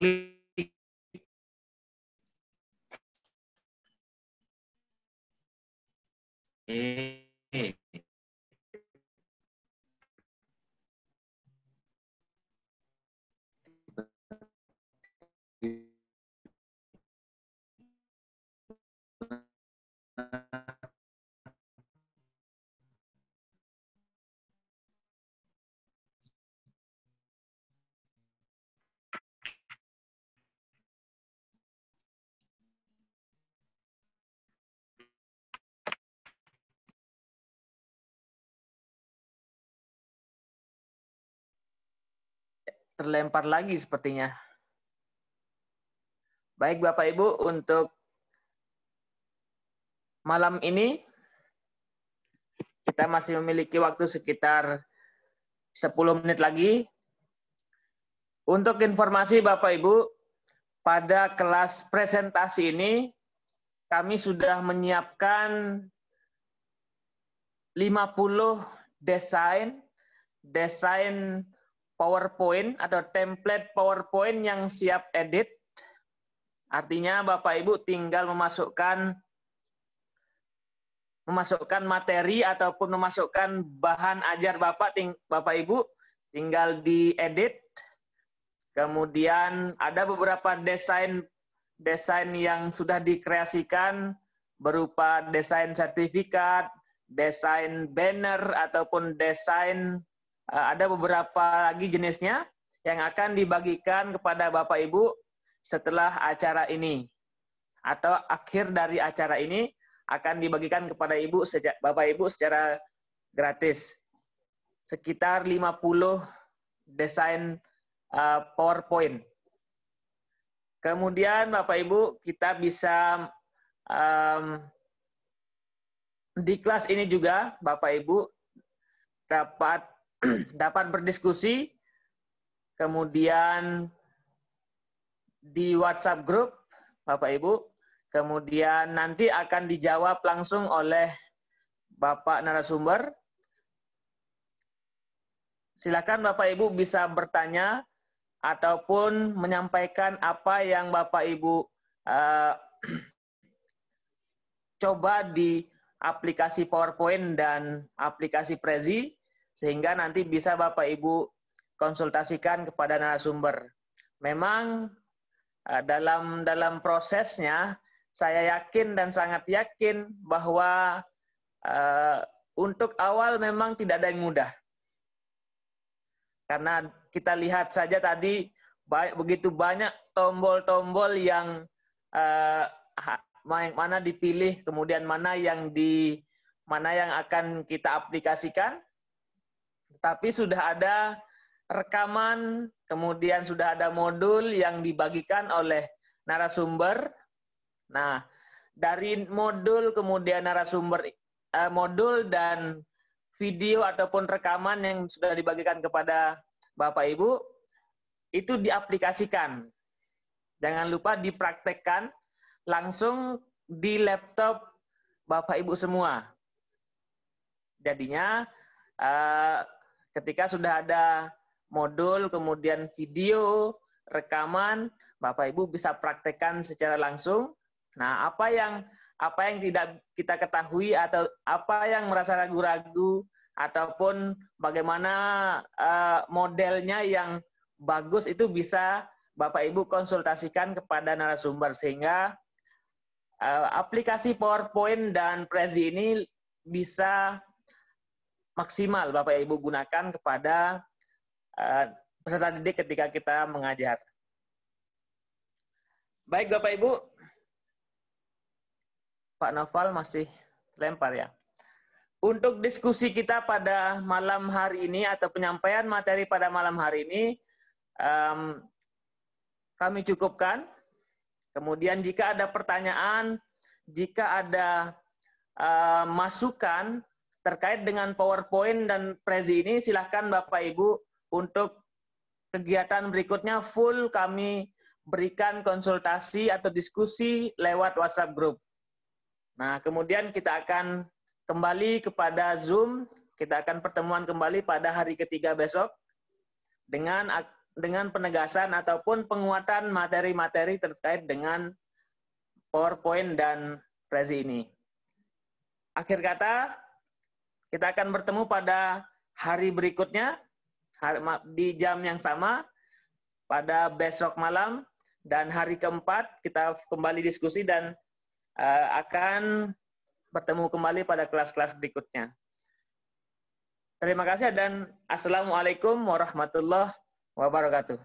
Klik. Terlempar lagi sepertinya. Baik Bapak Ibu, untuk malam ini kita masih memiliki waktu sekitar 10 menit lagi. Untuk informasi Bapak Ibu, pada kelas presentasi ini kami sudah menyiapkan 50 desain PowerPoint atau template PowerPoint yang siap edit. Artinya Bapak Ibu tinggal memasukkan materi ataupun memasukkan bahan ajar Bapak Ibu tinggal diedit. Kemudian ada beberapa desain yang sudah dikreasikan berupa desain sertifikat, desain banner ataupun desain ada beberapa lagi jenisnya yang akan dibagikan kepada Bapak Ibu setelah acara ini atau akhir dari acara ini akan dibagikan kepada Bapak Ibu secara gratis. Sekitar 50 desain PowerPoint. Kemudian Bapak Ibu kita bisa di kelas ini juga Bapak Ibu dapat berdiskusi, kemudian di WhatsApp grup Bapak Ibu, kemudian nanti akan dijawab langsung oleh Bapak narasumber. Silakan Bapak Ibu bisa bertanya ataupun menyampaikan apa yang Bapak Ibu coba di aplikasi PowerPoint dan aplikasi Prezi, sehingga nanti bisa Bapak Ibu konsultasikan kepada narasumber. Memang dalam prosesnya saya yakin dan sangat yakin bahwa untuk awal memang tidak ada yang mudah. Karena kita lihat saja tadi begitu banyak tombol-tombol yang mana dipilih, kemudian mana yang akan kita aplikasikan. Tapi sudah ada rekaman, kemudian sudah ada modul yang dibagikan oleh narasumber. Nah, dari modul kemudian narasumber, modul dan video ataupun rekaman yang sudah dibagikan kepada Bapak Ibu, itu diaplikasikan. Jangan lupa dipraktekkan langsung di laptop Bapak Ibu semua. Jadinya ketika sudah ada modul, kemudian video, rekaman, Bapak Ibu bisa praktekkan secara langsung. Nah, apa yang tidak kita ketahui atau apa yang merasa ragu-ragu ataupun bagaimana modelnya yang bagus itu bisa Bapak Ibu konsultasikan kepada narasumber sehingga aplikasi PowerPoint dan Prezi ini bisa maksimal Bapak Ibu gunakan kepada peserta didik ketika kita mengajar. Baik Bapak Ibu, Pak Noval masih lempar ya. Untuk diskusi kita pada malam hari ini atau penyampaian materi pada malam hari ini, kami cukupkan. Kemudian jika ada pertanyaan, jika ada masukan terkait dengan PowerPoint dan Prezi ini, silahkan Bapak Ibu untuk kegiatan berikutnya full kami berikan konsultasi atau diskusi lewat WhatsApp group. Nah, kemudian kita akan kembali kepada Zoom, kita akan pertemuan kembali pada hari ketiga besok dengan penegasan ataupun penguatan materi-materi terkait dengan PowerPoint dan Prezi ini. Akhir kata, kita akan bertemu pada hari berikutnya, di jam yang sama, pada besok malam, dan hari keempat kita kembali diskusi dan akan bertemu kembali pada kelas-kelas berikutnya. Terima kasih dan Assalamualaikum warahmatullahi wabarakatuh.